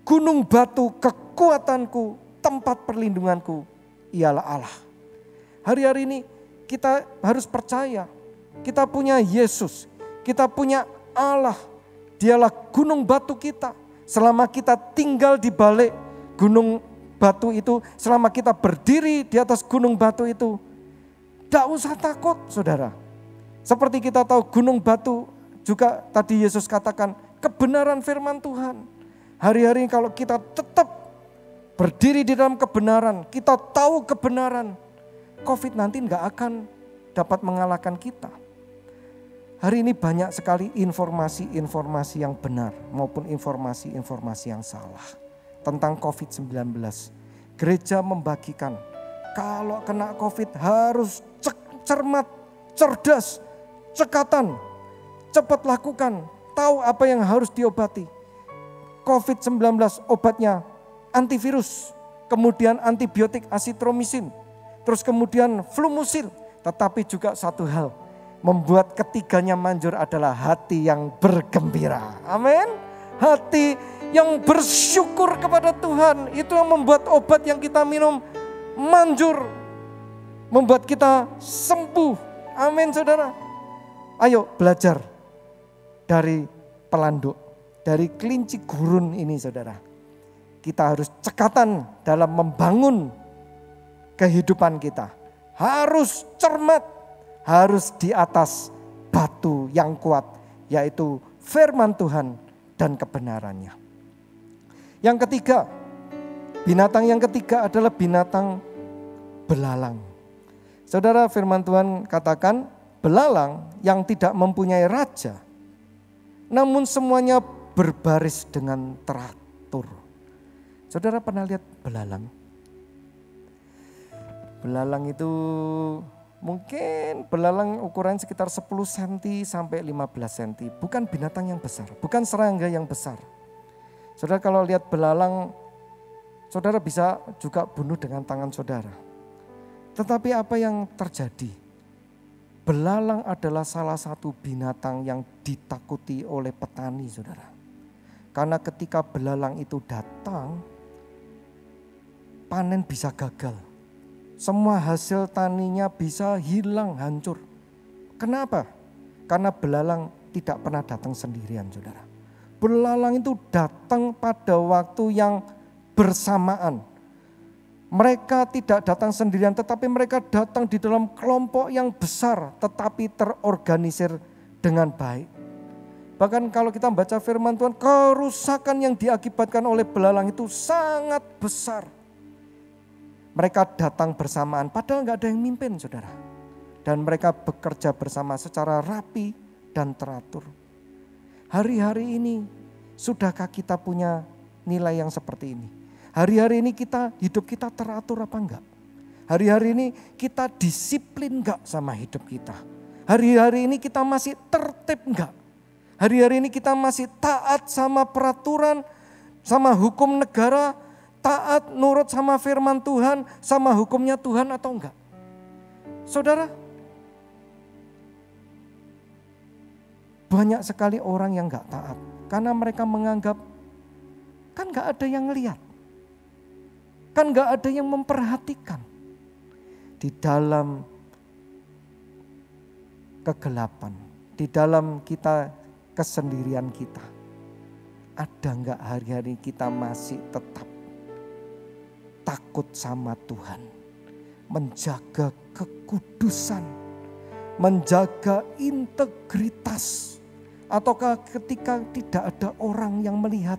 Gunung batu kekuatanku, tempat perlindunganku, ialah Allah. Hari-hari ini kita harus percaya, kita punya Yesus, kita punya Allah. Dialah gunung batu kita. Selama kita tinggal di balik gunung batu itu, selama kita berdiri di atas gunung batu itu, tidak usah takut saudara. Seperti kita tahu gunung batu juga tadi Yesus katakan kebenaran firman Tuhan. Hari-hari kalau kita tetap berdiri di dalam kebenaran, kita tahu kebenaran, COVID nanti nggak akan dapat mengalahkan kita. Hari ini banyak sekali informasi-informasi yang benar maupun informasi-informasi yang salah tentang COVID-19. Gereja membagikan kalau kena COVID harus cermat, cerdas, cekatan, cepat lakukan, tahu apa yang harus diobati. COVID-19 obatnya antivirus, kemudian antibiotik azitromisin, terus kemudian flumusil. Tetapi juga satu hal, membuat ketiganya manjur adalah hati yang bergembira. Amin. Hati yang bersyukur kepada Tuhan, itu yang membuat obat yang kita minum manjur, membuat kita sembuh. Amin saudara. Ayo belajar dari pelanduk, dari kelinci gurun ini saudara. Kita harus cekatan dalam membangun kehidupan kita. Harus cermat, harus di atas batu yang kuat, yaitu firman Tuhan dan kebenarannya. Yang ketiga, binatang yang ketiga adalah binatang belalang. Saudara, firman Tuhan katakan belalang yang tidak mempunyai raja, namun semuanya berbaris dengan teratur. Saudara pernah lihat belalang? Belalang itu mungkin belalang ukuran sekitar 10 cm sampai 15 cm. Bukan binatang yang besar, bukan serangga yang besar. Saudara kalau lihat belalang, saudara bisa juga bunuh dengan tangan saudara. Tetapi apa yang terjadi? Belalang adalah salah satu binatang yang ditakuti oleh petani saudara. Karena ketika belalang itu datang, panen bisa gagal. Semua hasil taninya bisa hilang, hancur. Kenapa? Karena belalang tidak pernah datang sendirian saudara. Belalang itu datang pada waktu yang bersamaan. Mereka tidak datang sendirian, tetapi mereka datang di dalam kelompok yang besar, tetapi terorganisir dengan baik. Bahkan kalau kita membaca firman Tuhan, kerusakan yang diakibatkan oleh belalang itu sangat besar. Mereka datang bersamaan, padahal nggak ada yang mimpin saudara. Dan mereka bekerja bersama secara rapi dan teratur. Hari-hari ini, sudahkah kita punya nilai yang seperti ini? Hari-hari ini hidup kita teratur apa enggak? Hari-hari ini kita disiplin enggak sama hidup kita? Hari-hari ini kita masih tertib enggak? Hari-hari ini kita masih taat sama peraturan, sama hukum negara, taat nurut sama firman Tuhan, sama hukumnya Tuhan atau enggak? Saudara, banyak sekali orang yang enggak taat. Karena mereka menganggap, kan enggak ada yang lihat. Kan gak ada yang memperhatikan. Di dalam kegelapan, di dalam kita kesendirian kita, ada gak hari-hari kita masih tetap takut sama Tuhan, menjaga kekudusan, menjaga integritas, ataukah ketika tidak ada orang yang melihat,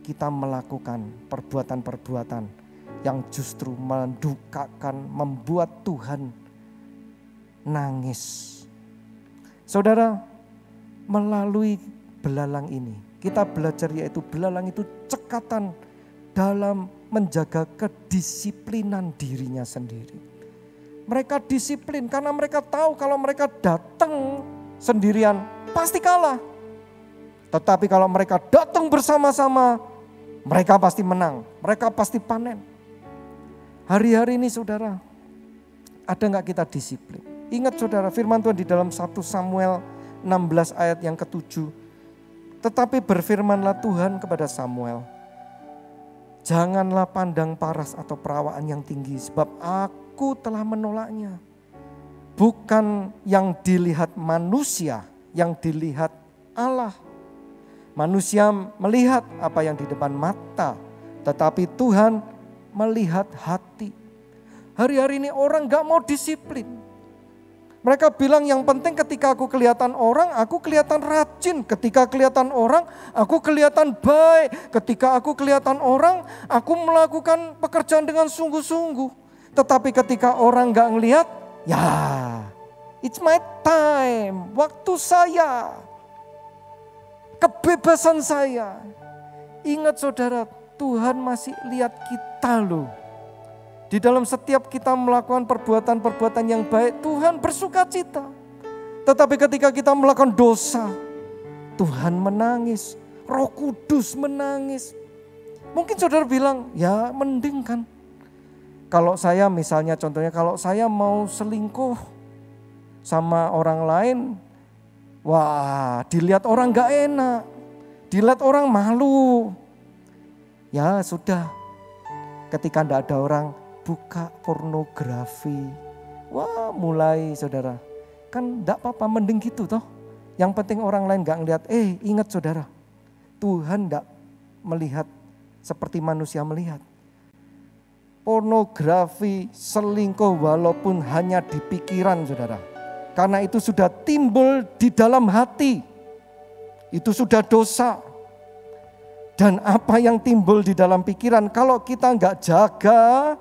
kita melakukan perbuatan-perbuatan yang justru mendukakan, membuat Tuhan nangis. Saudara, melalui belalang ini, kita belajar yaitu belalang itu cekatan dalam menjaga kedisiplinan dirinya sendiri. Mereka disiplin karena mereka tahu kalau mereka datang sendirian pasti kalah. Tetapi kalau mereka datang bersama-sama, mereka pasti menang, mereka pasti panen. Hari-hari ini saudara, ada gak kita disiplin? Ingat saudara, firman Tuhan di dalam 1 Samuel 16 ayat yang ke-7. Tetapi berfirmanlah Tuhan kepada Samuel, janganlah pandang paras atau perawaan yang tinggi, sebab aku telah menolaknya. Bukan yang dilihat manusia, yang dilihat Allah. Manusia melihat apa yang di depan mata, tetapi Tuhan melihat hati. Hari-hari ini orang gak mau disiplin. Mereka bilang yang penting ketika aku kelihatan orang, aku kelihatan rajin. Ketika kelihatan orang, aku kelihatan baik. Ketika aku kelihatan orang, aku melakukan pekerjaan dengan sungguh-sungguh. Tetapi ketika orang gak ngelihat, ya it's my time, waktu saya. Kebebasan saya. Ingat saudara, Tuhan masih lihat kita loh. Di dalam setiap kita melakukan perbuatan-perbuatan yang baik, Tuhan bersuka cita. Tetapi ketika kita melakukan dosa, Tuhan menangis. Roh Kudus menangis. Mungkin saudara bilang, ya mending kan. Kalau saya misalnya contohnya, kalau saya mau selingkuh sama orang lain, wah, dilihat orang gak enak, dilihat orang malu. Ya sudah, ketika tidak ada orang, buka pornografi. Wah, mulai saudara. Kan enggak apa-apa, mending gitu toh. Yang penting orang lain enggak ngelihat. Ingat saudara, Tuhan enggak melihat seperti manusia melihat. Pornografi, selingkuh walaupun hanya di pikiran saudara. Karena itu sudah timbul di dalam hati. Itu sudah dosa. Dan apa yang timbul di dalam pikiran, kalau kita enggak jaga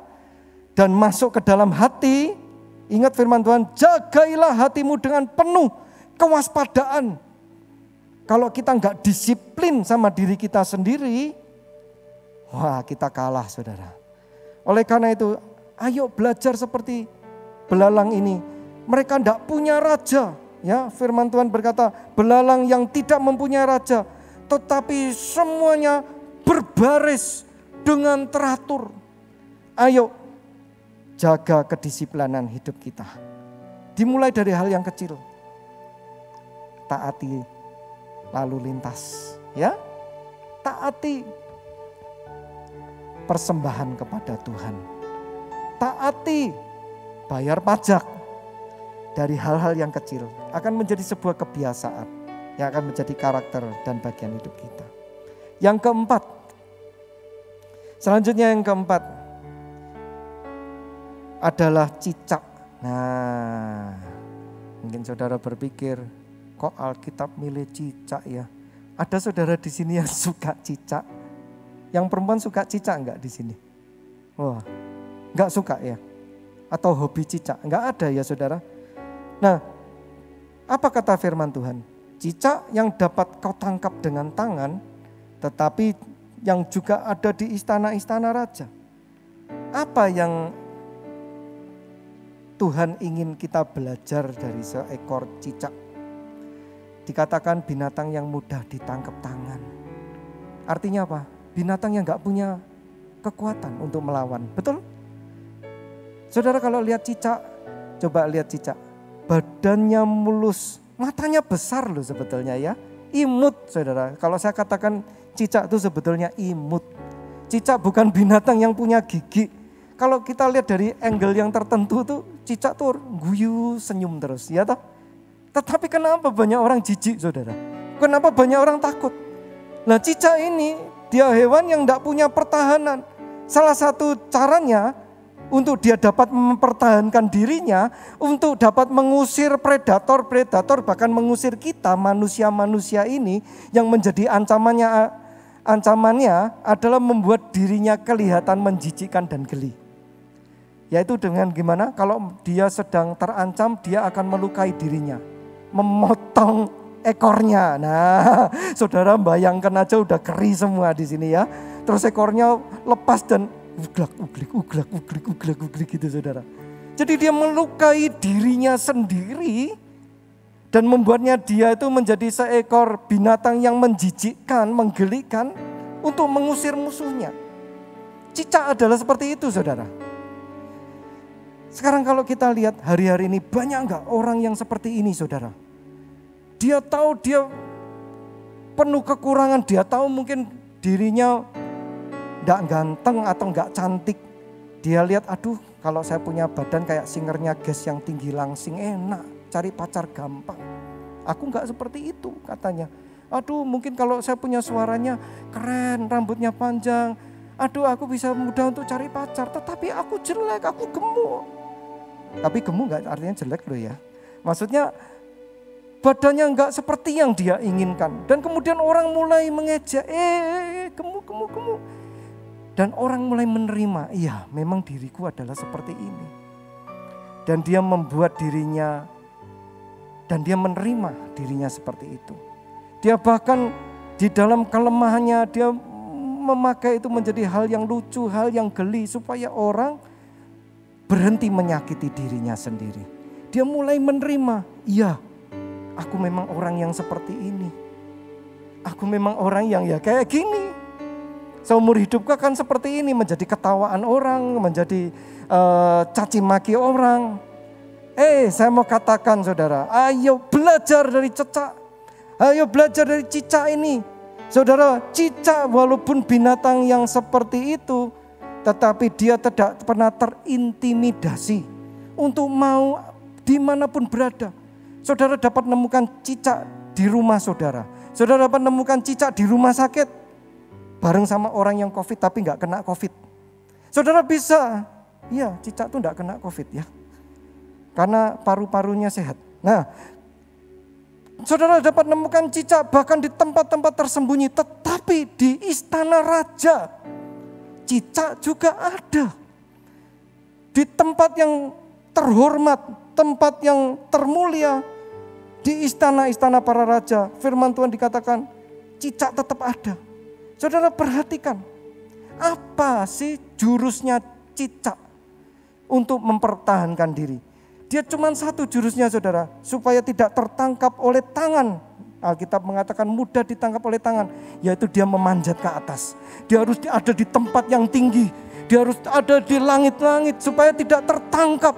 dan masuk ke dalam hati, ingat firman Tuhan, jagailah hatimu dengan penuh kewaspadaan. Kalau kita enggak disiplin sama diri kita sendiri, wah kita kalah saudara. Oleh karena itu, ayo belajar seperti belalang ini. Mereka enggak punya raja. Ya, firman Tuhan berkata, belalang yang tidak mempunyai raja, tetapi semuanya berbaris dengan teratur. Ayo jaga kedisiplinan hidup kita. Dimulai dari hal yang kecil. Taati lalu lintas, ya. Taati persembahan kepada Tuhan. Taati bayar pajak. Dari hal-hal yang kecil akan menjadi sebuah kebiasaan yang akan menjadi karakter dan bagian hidup kita. Yang keempat, selanjutnya yang keempat adalah cicak. Nah, mungkin saudara berpikir, kok Alkitab milih cicak ya? Ada saudara di sini yang suka cicak? Yang perempuan suka cicak enggak di sini? Wah, enggak suka ya? Atau hobi cicak? Enggak ada ya saudara? Nah, apa kata firman Tuhan? Cicak yang dapat kau tangkap dengan tangan, tetapi yang juga ada di istana-istana raja. Apa yang Tuhan ingin kita belajar dari seekor cicak? Dikatakan binatang yang mudah ditangkap tangan. Artinya apa? Binatang yang gak punya kekuatan untuk melawan. Betul? Saudara kalau lihat cicak, coba lihat cicak. Badannya mulus, matanya besar loh sebetulnya ya. Imut saudara, kalau saya katakan cicak itu sebetulnya imut. Cicak bukan binatang yang punya gigi. Kalau kita lihat dari angle yang tertentu tuh cicak tuh guyu senyum terus ya toh. Tetapi kenapa banyak orang jijik saudara? Kenapa banyak orang takut? Nah cicak ini dia hewan yang tidak punya pertahanan. Salah satu caranya untuk dia dapat mempertahankan dirinya, untuk dapat mengusir predator-predator, bahkan mengusir kita manusia-manusia ini yang menjadi ancamannya adalah membuat dirinya kelihatan menjijikkan dan geli. Yaitu dengan gimana? Kalau dia sedang terancam, dia akan melukai dirinya, memotong ekornya. Nah, saudara bayangkan aja udah keri semua di sini ya. Terus ekornya lepas dan uglak gitu saudara. Jadi dia melukai dirinya sendiri dan membuatnya dia itu menjadi seekor binatang yang menjijikkan, menggelikan untuk mengusir musuhnya. Cicak adalah seperti itu saudara. Sekarang kalau kita lihat hari-hari ini banyak enggak orang yang seperti ini saudara. Dia tahu dia penuh kekurangan, dia tahu mungkin dirinya enggak ganteng atau enggak cantik. Dia lihat, aduh kalau saya punya badan kayak singernya Ges yang tinggi langsing enak, cari pacar gampang. Aku enggak seperti itu katanya. Aduh mungkin kalau saya punya suaranya keren, rambutnya panjang. Aduh aku bisa mudah untuk cari pacar, tetapi aku jelek, aku gemuk. Tapi gemuk enggak artinya jelek loh ya. Maksudnya badannya enggak seperti yang dia inginkan. Dan kemudian orang mulai mengejek, gemuk. Dan orang mulai menerima, iya memang diriku adalah seperti ini. Dan dia membuat dirinya, dan dia menerima dirinya seperti itu. Dia bahkan di dalam kelemahannya, dia memakai itu menjadi hal yang lucu, hal yang geli. Supaya orang berhenti menyakiti dirinya sendiri. Dia mulai menerima, iya aku memang orang yang seperti ini. Aku memang orang yang ya kayak gini. Seumur hidupku kan seperti ini, menjadi ketawaan orang, menjadi caci maki orang. Saya mau katakan saudara, ayo belajar dari cicak. Ayo belajar dari cicak ini. Saudara, cicak walaupun binatang yang seperti itu, tetapi dia tidak pernah terintimidasi untuk mau dimanapun berada. Saudara dapat menemukan cicak di rumah saudara. Saudara dapat menemukan cicak di rumah sakit bareng sama orang yang COVID tapi nggak kena COVID. Saudara bisa, ya cicak itu nggak kena COVID ya, karena paru-parunya sehat. Nah, saudara dapat menemukan cicak bahkan di tempat-tempat tersembunyi, tetapi di istana raja cicak juga ada. Di tempat yang terhormat, tempat yang termulia, di istana-istana para raja, firman Tuhan dikatakan cicak tetap ada. Saudara perhatikan, apa sih jurusnya cicak untuk mempertahankan diri? Dia cuma satu jurusnya saudara, supaya tidak tertangkap oleh tangan. Alkitab mengatakan mudah ditangkap oleh tangan, yaitu dia memanjat ke atas. Dia harus ada di tempat yang tinggi, dia harus ada di langit-langit supaya tidak tertangkap.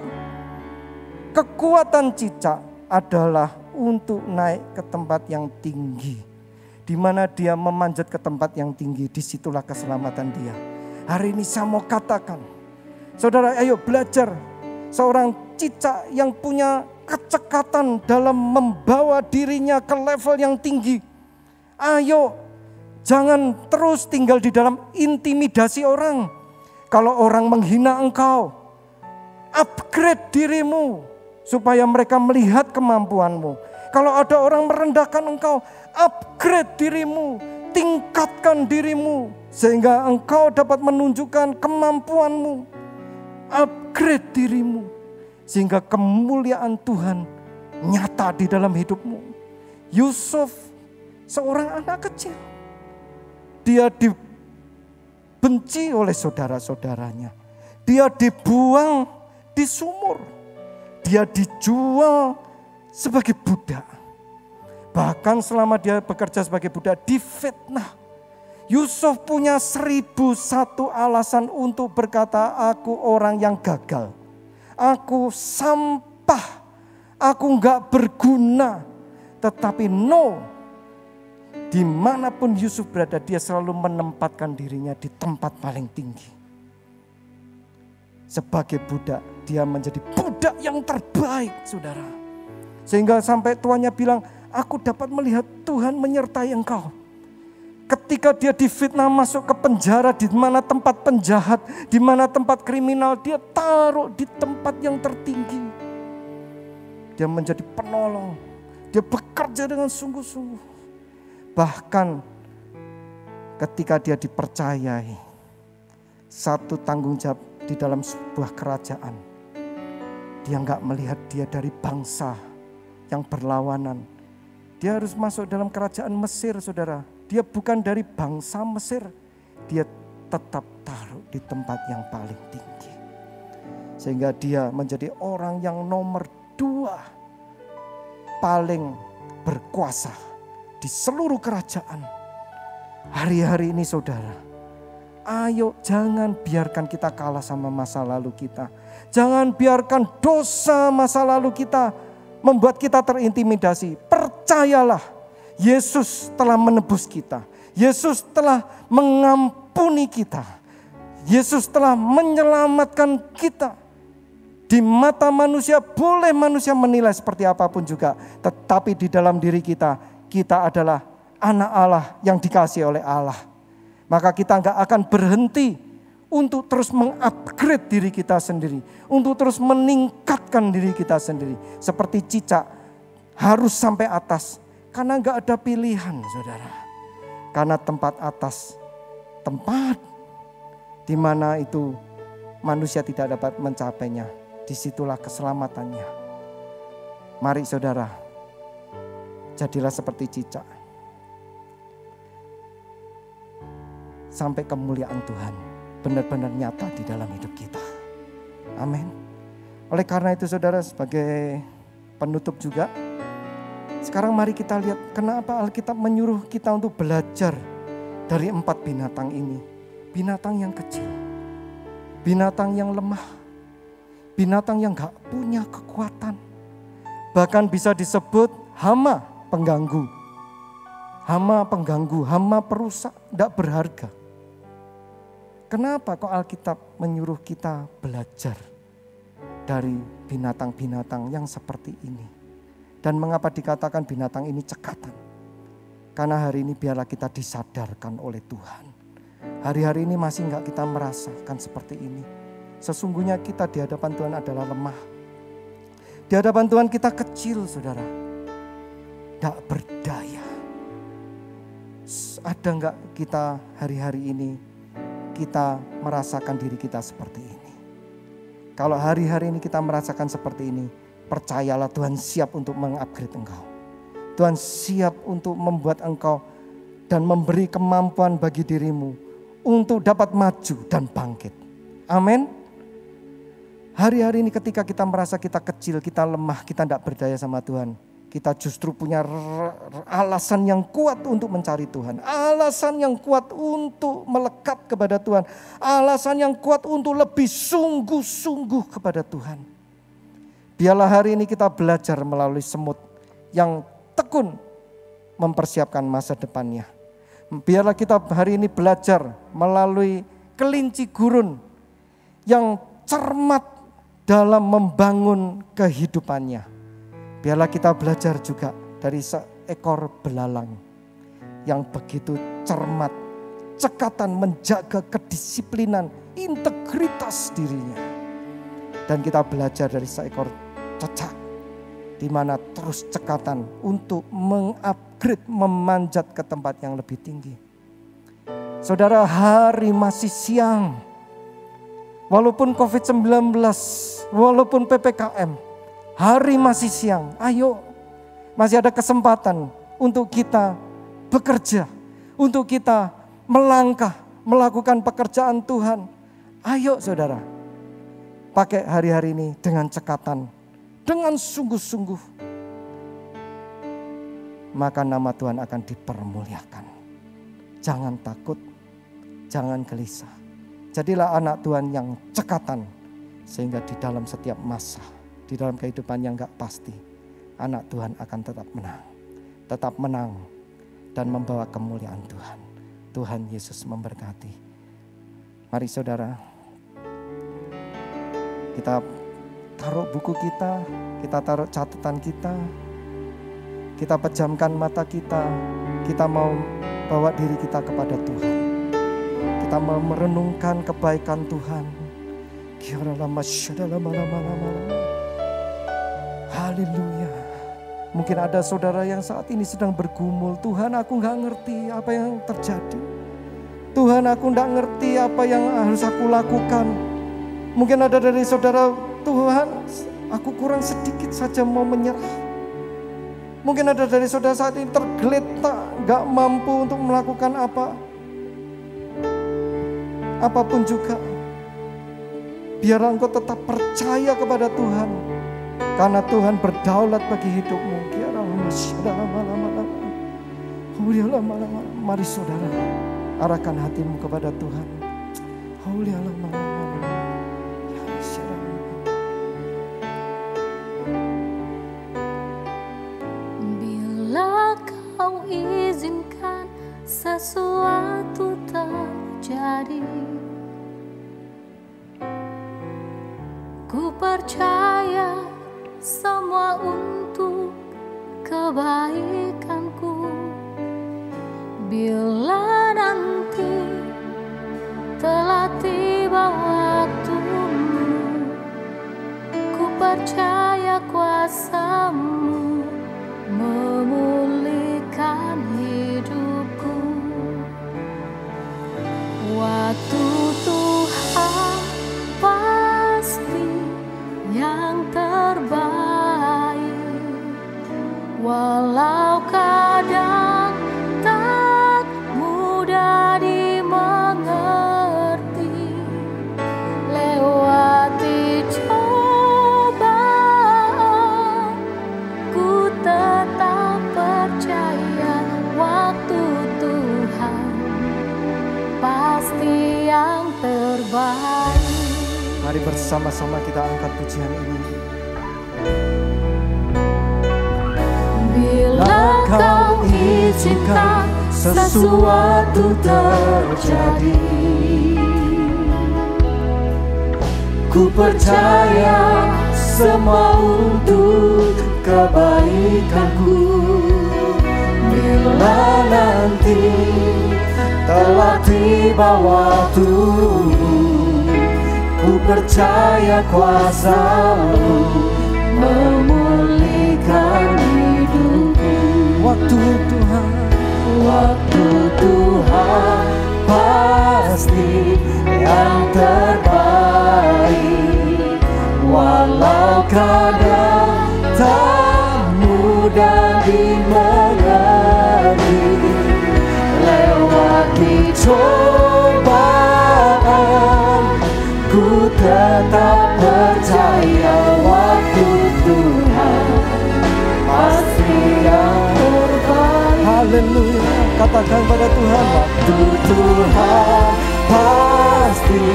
Kekuatan cicak adalah untuk naik ke tempat yang tinggi. Di mana dia memanjat ke tempat yang tinggi, disitulah keselamatan dia. Hari ini saya mau katakan, saudara ayo belajar. Seorang cicak yang punya kecekatan dalam membawa dirinya ke level yang tinggi. Ayo, jangan terus tinggal di dalam intimidasi orang. Kalau orang menghina engkau, upgrade dirimu supaya mereka melihat kemampuanmu. Kalau ada orang merendahkan engkau, upgrade dirimu, tingkatkan dirimu sehingga engkau dapat menunjukkan kemampuanmu. Upgrade dirimu sehingga kemuliaan Tuhan nyata di dalam hidupmu. Yusuf seorang anak kecil, dia dibenci oleh saudara-saudaranya, dia dibuang di sumur, dia dijual sebagai budak. Bahkan selama dia bekerja sebagai budak difitnah. Yusuf punya 1001 alasan untuk berkata, aku orang yang gagal, aku sampah, aku gak berguna. Tetapi no, dimanapun Yusuf berada, dia selalu menempatkan dirinya di tempat paling tinggi. Sebagai budak, dia menjadi budak yang terbaik, saudara. Sehingga sampai tuannya bilang, aku dapat melihat Tuhan menyertai engkau. Ketika dia difitnah masuk ke penjara, di mana tempat penjahat, di mana tempat kriminal, dia taruh di tempat yang tertinggi. Dia menjadi penolong, dia bekerja dengan sungguh-sungguh. Bahkan ketika dia dipercayai satu tanggung jawab di dalam sebuah kerajaan, dia enggak melihat dia dari bangsa yang berlawanan. Dia harus masuk dalam kerajaan Mesir, saudara. Dia bukan dari bangsa Mesir, dia tetap taruh di tempat yang paling tinggi. Sehingga dia menjadi orang yang nomor 2 paling berkuasa di seluruh kerajaan. Hari-hari ini saudara, ayo jangan biarkan kita kalah sama masa lalu kita. Jangan biarkan dosa masa lalu kita membuat kita terintimidasi. Percayalah, Yesus telah menebus kita. Yesus telah mengampuni kita. Yesus telah menyelamatkan kita. Di mata manusia boleh manusia menilai seperti apapun juga. Tetapi di dalam diri kita, kita adalah anak Allah yang dikasihi oleh Allah. Maka kita enggak akan berhenti untuk terus mengupgrade diri kita sendiri. Untuk terus meningkatkan diri kita sendiri. Seperti cicak harus sampai atas. Karena enggak ada pilihan, saudara. Karena tempat atas, tempat di mana itu manusia tidak dapat mencapainya. Disitulah keselamatannya. Mari saudara, jadilah seperti cicak. Sampai kemuliaan Tuhan benar-benar nyata di dalam hidup kita. Amin. Oleh karena itu saudara, sebagai penutup juga, sekarang mari kita lihat kenapa Alkitab menyuruh kita untuk belajar dari 4 binatang ini. Binatang yang kecil, binatang yang lemah, binatang yang gak punya kekuatan. Bahkan bisa disebut hama pengganggu. Hama pengganggu, hama perusak, gak berharga. Kenapa kok Alkitab menyuruh kita belajar dari binatang-binatang yang seperti ini? Dan mengapa dikatakan binatang ini cekatan? Karena hari ini biarlah kita disadarkan oleh Tuhan. Hari-hari ini masih enggak kita merasakan seperti ini. Sesungguhnya kita di hadapan Tuhan adalah lemah. Di hadapan Tuhan kita kecil, saudara. Tidak berdaya. Ada enggak kita hari-hari ini kita merasakan diri kita seperti ini? Kalau hari-hari ini kita merasakan seperti ini, percayalah Tuhan siap untuk mengupgrade engkau. Tuhan siap untuk membuat engkau dan memberi kemampuan bagi dirimu untuk dapat maju dan bangkit. Amin. Hari-hari ini ketika kita merasa kita kecil, kita lemah, kita tidak berdaya sama Tuhan, kita justru punya alasan yang kuat untuk mencari Tuhan. Alasan yang kuat untuk melekat kepada Tuhan. Alasan yang kuat untuk lebih sungguh-sungguh kepada Tuhan. Biarlah hari ini kita belajar melalui semut yang tekun mempersiapkan masa depannya. Biarlah kita hari ini belajar melalui kelinci gurun yang cermat dalam membangun kehidupannya. Biarlah kita belajar juga dari seekor belalang yang begitu cermat, cekatan menjaga kedisiplinan, integritas dirinya. Dan kita belajar dari seekor cecak, di mana terus cekatan untuk mengupgrade, memanjat ke tempat yang lebih tinggi. Saudara, hari masih siang. Walaupun COVID-19, walaupun PPKM, hari masih siang. Ayo, masih ada kesempatan untuk kita bekerja, untuk kita melangkah, melakukan pekerjaan Tuhan. Ayo saudara, pakai hari-hari ini dengan cekatan, dengan sungguh-sungguh, maka nama Tuhan akan dipermuliakan. Jangan takut, jangan gelisah. Jadilah anak Tuhan yang cekatan, sehingga di dalam setiap masa, di dalam kehidupan yang gak pasti, anak Tuhan akan tetap menang dan membawa kemuliaan Tuhan. Tuhan Yesus memberkati. Mari saudara, kita taruh buku kita taruh catatan kita pejamkan mata kita mau bawa diri kita kepada Tuhan. Kita mau merenungkan kebaikan Tuhan. Haleluya. Mungkin ada saudara yang saat ini sedang bergumul, Tuhan aku gak ngerti apa yang terjadi. Tuhan aku gak ngerti apa yang harus aku lakukan. Mungkin ada dari saudara, Tuhan aku kurang sedikit saja mau menyerah. Mungkin ada dari saudara saat ini tergeletak, gak mampu untuk melakukan apapun juga. Biarlah engkau tetap percaya kepada Tuhan, karena Tuhan berdaulat bagi hidupmu. Mari saudara, arahkan hatimu kepada Tuhan.
Bila kau izinkan sesuatu terjadi, ku percaya semua untuk kebaikanku. Bila nanti telah tiba waktumu, ku percaya kuasa-Mu memulihkan hidupku. Waktu Tuhan pasti yang terbaik, walau kadang tak mudah dimengerti. Lewati cobaan, ku tetap percaya waktu Tuhan pasti yang terbaik.
Mari bersama-sama kita angkat pujian ini.
Bila kau izinkan sesuatu terjadi,
Ku percaya semua untuk kebaikanku. Bila nanti telah tiba waktumu, ku percaya kuasa-Mu memulihkan hidupku. Waktu Tuhan pasti yang terbaik. Walau kadang tak mudah dimengerti, lewati cobaan ku tetap percaya waktu Tuhan pasti yang terbaik. Haleluya, katakan pada Tuhan, waktu Tuhan pasti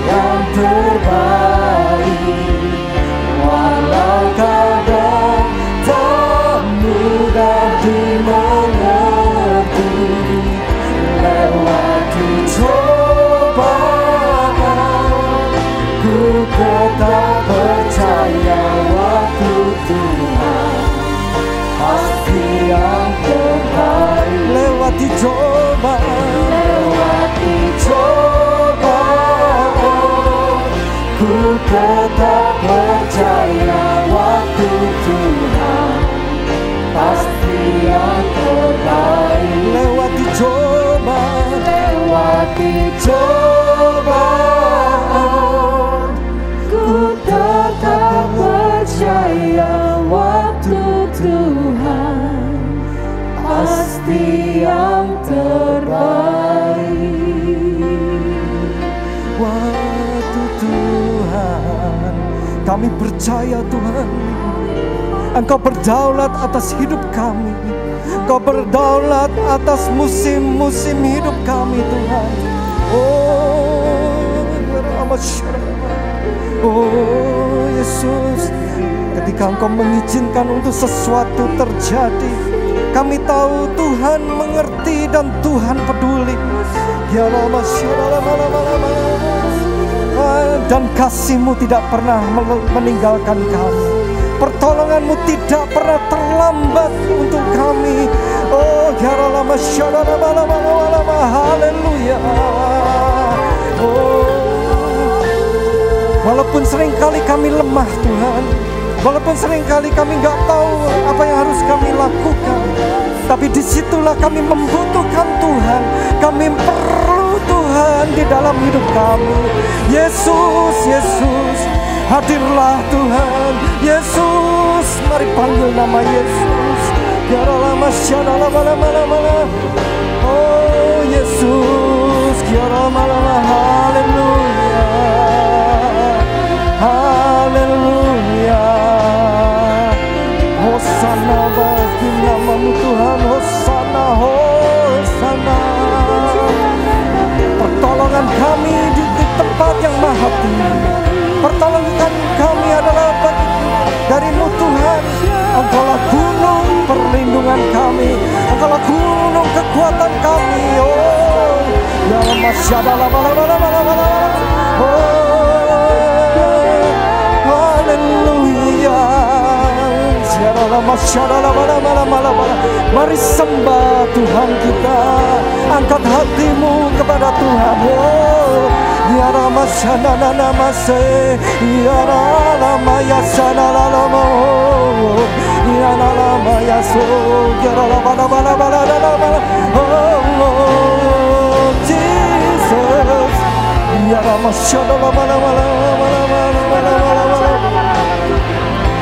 yang terbaik. Walau kadang tak mudah dimengerti, lewati cobaan ku tetap percaya waktu Tuhan pasti yang terbaik. Lewati cobaan ku tetap percaya waktu Tuhan pasti yang terbaik. Lewati cobaan ku tetap percaya waktu Tuhan pasti yang terbaik. Waktu Tuhan, kami percaya Tuhan, Engkau berdaulat atas hidup kami. Engkau berdaulat atas musim-musim hidup kami Tuhan. Oh Yesus, ketika Engkau mengizinkan untuk sesuatu terjadi, kami tahu Tuhan mengerti dan Tuhan peduli. Dan kasih-Mu tidak pernah meninggalkan kami. Pertolongan-Mu tidak pernah terlambat untuk kami. Oh, haleluya. Oh, walaupun seringkali kami lemah Tuhan, walaupun seringkali kami nggak tahu apa yang harus kami lakukan, tapi disitulah kami membutuhkan Tuhan. Kami perlu Tuhan di dalam hidup kami. Yesus, Yesus, hadirlah Tuhan. Yesus, mari panggil nama Yesus. Oh Yesus, haleluya, haleluya. Hosana bagi nama-Mu Tuhan, Hosana, Hosana. Pertolongan kami di tempat yang maha tinggi. Pertolongan kami adalah dari-Mu Tuhan. Engkaulah gunung perlindungan kami, Engkaulah gunung kekuatan kami. Oh, ya masyaallah, haleluya. Mari sembah Tuhan kita, angkat hatimu kepada Tuhan. Oh, ya ramasana namase, ya rama yasana lama, ya lama yaso, ya bala. Oh Jesus, ya ramasana bala.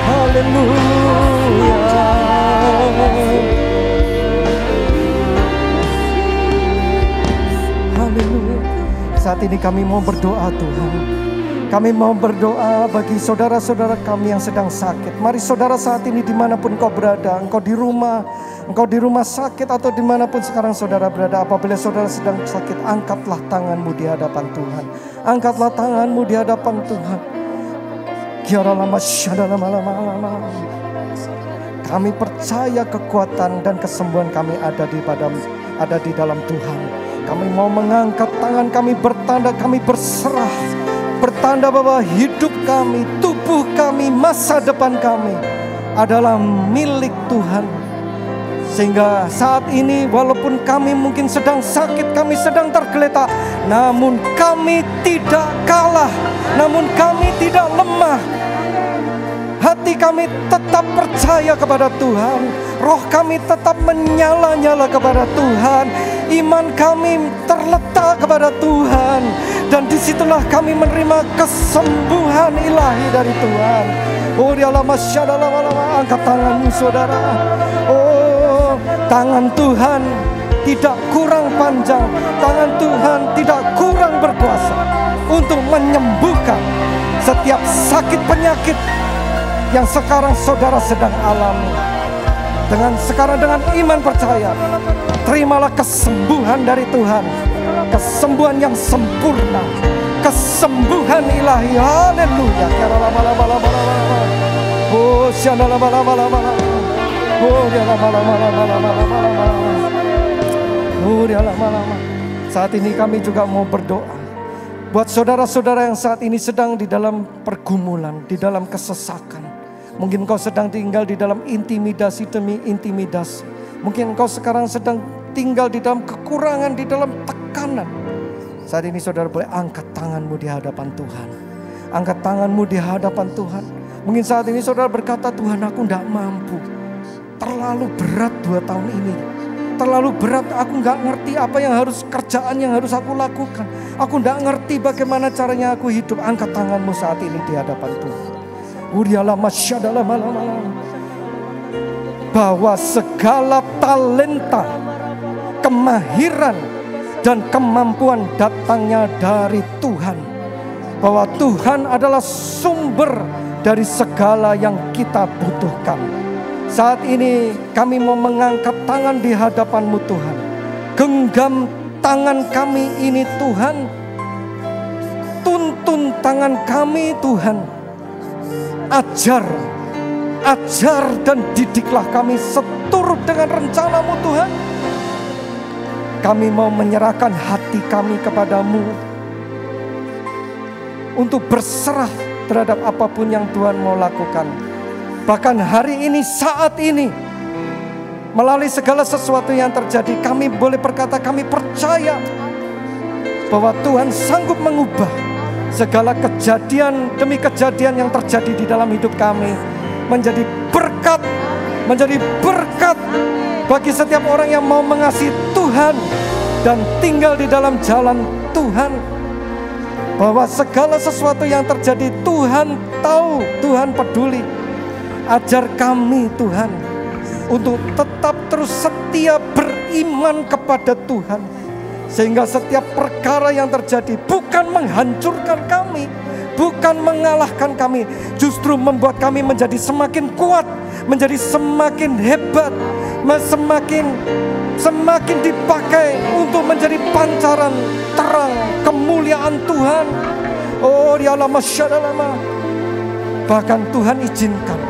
Haleluya. Haleluya. Saat ini kami mau berdoa Tuhan. Kami mau berdoa bagi saudara-saudara kami yang sedang sakit. Mari saudara saat ini dimanapun kau berada, engkau di rumah sakit atau dimanapun sekarang saudara berada. Apabila saudara sedang sakit, angkatlah tanganmu di hadapan Tuhan. Angkatlah tanganmu di hadapan Tuhan. Kami percaya kekuatan dan kesembuhan kami ada di dalam Tuhan. Kami mau mengangkat tangan kami bertanda, kami berserah bertanda bahwa hidup kami, tubuh kami, masa depan kami adalah milik Tuhan. Sehingga saat ini walaupun kami mungkin sedang sakit, kami sedang tergeletak, namun kami tidak kalah, namun kami tidak lemah. Hati kami tetap percaya kepada Tuhan, roh kami tetap menyala-nyala kepada Tuhan, iman kami terletak kepada Tuhan, dan disitulah kami menerima kesembuhan ilahi dari Tuhan. Oh, dialah masyadalah, angkat tanganmu saudara. Oh, tangan Tuhan tidak kurang panjang, tangan Tuhan tidak kurang berkuasa untuk menyembuhkan setiap sakit penyakit yang sekarang saudara sedang alami. Dengan iman percaya, terimalah kesembuhan dari Tuhan, kesembuhan yang sempurna, kesembuhan ilahi. Haleluya. Oh, saat ini kami juga mau berdoa buat saudara-saudara yang saat ini sedang di dalam pergumulan, di dalam kesesakan. Mungkin kau sedang tinggal di dalam intimidasi demi intimidasi. Mungkin kau sekarang sedang tinggal di dalam kekurangan, di dalam tekanan. Saat ini saudara boleh angkat tanganmu di hadapan Tuhan. Angkat tanganmu di hadapan Tuhan. Mungkin saat ini saudara berkata, Tuhan, aku tidak mampu. Terlalu berat 2 tahun ini. Terlalu berat, aku gak ngerti apa yang harus, kerjaan yang harus aku lakukan. Aku gak ngerti bagaimana caranya aku hidup. Angkat tanganmu saat ini di hadapan Tuhan. Bahwa segala talenta, kemahiran, dan kemampuan datangnya dari Tuhan. Bahwa Tuhan adalah sumber dari segala yang kita butuhkan. Saat ini kami mau mengangkat tangan di hadapan-Mu Tuhan. Genggam tangan kami ini Tuhan. Tuntun tangan kami Tuhan. Ajar dan didiklah kami seturut dengan rencana-Mu Tuhan. Kami mau menyerahkan hati kami kepadamu untuk berserah terhadap apapun yang Tuhan mau lakukan. Bahkan hari ini, saat ini, melalui segala sesuatu yang terjadi, kami boleh berkata kami percaya bahwa Tuhan sanggup mengubah segala kejadian demi kejadian yang terjadi di dalam hidup kami menjadi berkat bagi setiap orang yang mau mengasihi Tuhan dan tinggal di dalam jalan Tuhan. Bahwa segala sesuatu yang terjadi Tuhan tahu, Tuhan peduli. Ajar kami Tuhan untuk tetap terus setia beriman kepada Tuhan. Sehingga setiap perkara yang terjadi bukan menghancurkan kami, bukan mengalahkan kami, justru membuat kami menjadi semakin kuat, menjadi semakin hebat, semakin dipakai untuk menjadi pancaran terang kemuliaan Tuhan. Oh, dialah masyadalama. Bahkan Tuhan izinkan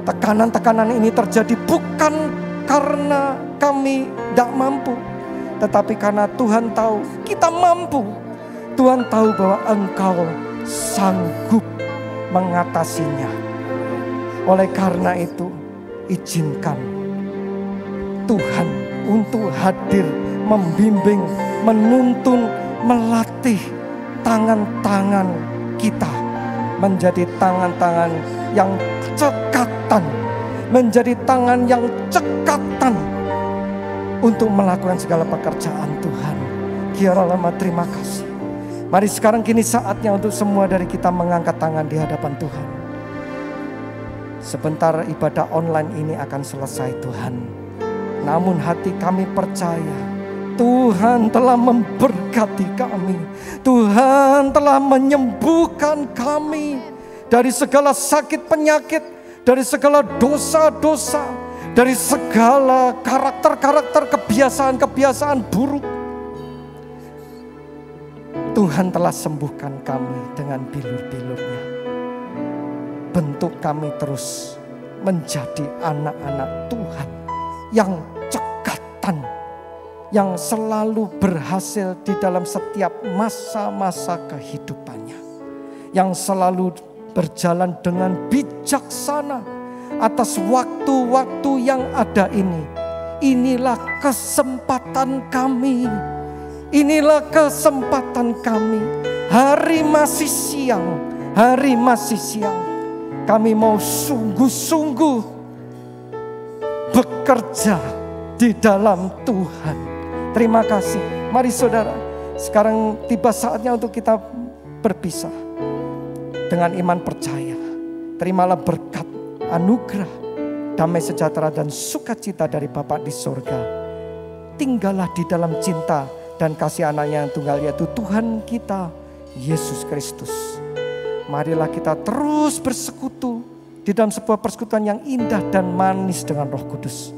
tekanan-tekanan ini terjadi bukan karena kami tidak mampu, tetapi karena Tuhan tahu kita mampu. Tuhan tahu bahwa Engkau sanggup mengatasinya. Oleh karena itu, izinkan Tuhan untuk hadir, membimbing, menuntun, melatih tangan-tangan kita menjadi tangan-tangan yang cekatan, menjadi tangan yang cekatan untuk melakukan segala pekerjaan Tuhan. Kiralama, terima kasih. Mari sekarang kini saatnya untuk semua dari kita mengangkat tangan di hadapan Tuhan. Sebentar ibadah online ini akan selesai Tuhan. Namun hati kami percaya Tuhan telah memberkati kami. Tuhan telah menyembuhkan kami dari segala sakit penyakit, dari segala dosa-dosa, dari segala karakter-karakter, kebiasaan-kebiasaan buruk. Tuhan telah sembuhkan kami dengan bilur-bilurnya. Bentuk kami terus menjadi anak-anak Tuhan yang cekatan, yang selalu berhasil di dalam setiap masa-masa kehidupannya. yang selalu berjalan dengan bijaksana atas waktu-waktu yang ada ini. Inilah kesempatan kami. Inilah kesempatan kami. Hari masih siang. Hari masih siang. Kami mau sungguh-sungguh bekerja di dalam Tuhan. Terima kasih. Mari saudara, sekarang tiba saatnya untuk kita berpisah. Dengan iman percaya, terimalah berkat, anugerah, damai sejahtera dan sukacita dari Bapa di sorga. Tinggallah di dalam cinta dan kasih anaknya yang tunggal, yaitu Tuhan kita, Yesus Kristus. Marilah kita terus bersekutu di dalam sebuah persekutuan yang indah dan manis dengan Roh Kudus.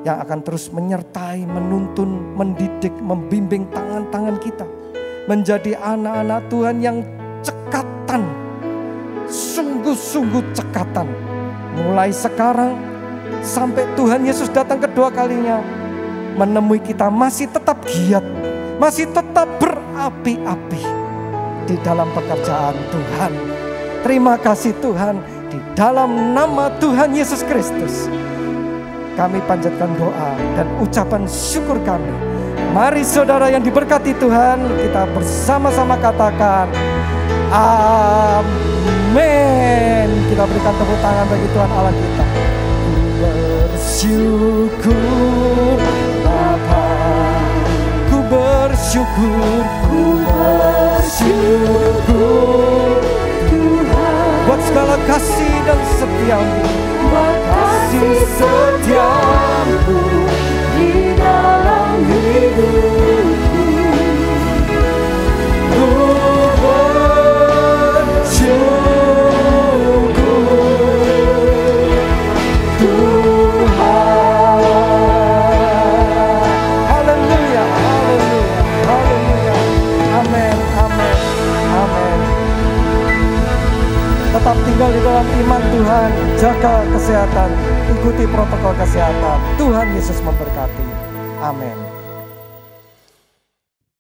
Yang akan terus menyertai, menuntun, mendidik, membimbing tangan-tangan kita. Menjadi anak-anak Tuhan yang cekatan, sungguh-sungguh cekatan. Mulai sekarang sampai Tuhan Yesus datang kedua kalinya, menemui kita masih tetap giat, masih tetap berapi-api di dalam pekerjaan Tuhan. Terima kasih Tuhan, di dalam nama Tuhan Yesus Kristus kami panjatkan doa dan ucapan syukur kami. Mari saudara yang diberkati Tuhan, kita bersama-sama katakan amin. Kita berikan tepuk tangan bagi Tuhan Allah kita. Bersyukur Bapa, ku bersyukur, Tuhan, buat segala kasih dan setiamu, buat kasih setiamu di dalam hidupku. Ku bersyukur Tuhan. Haleluya, haleluya, haleluya. Amin, amin, amin. Tetap tinggal di dalam iman Tuhan, jaga kesehatan, ikuti protokol kesehatan. Tuhan Yesus memberkati. Amin.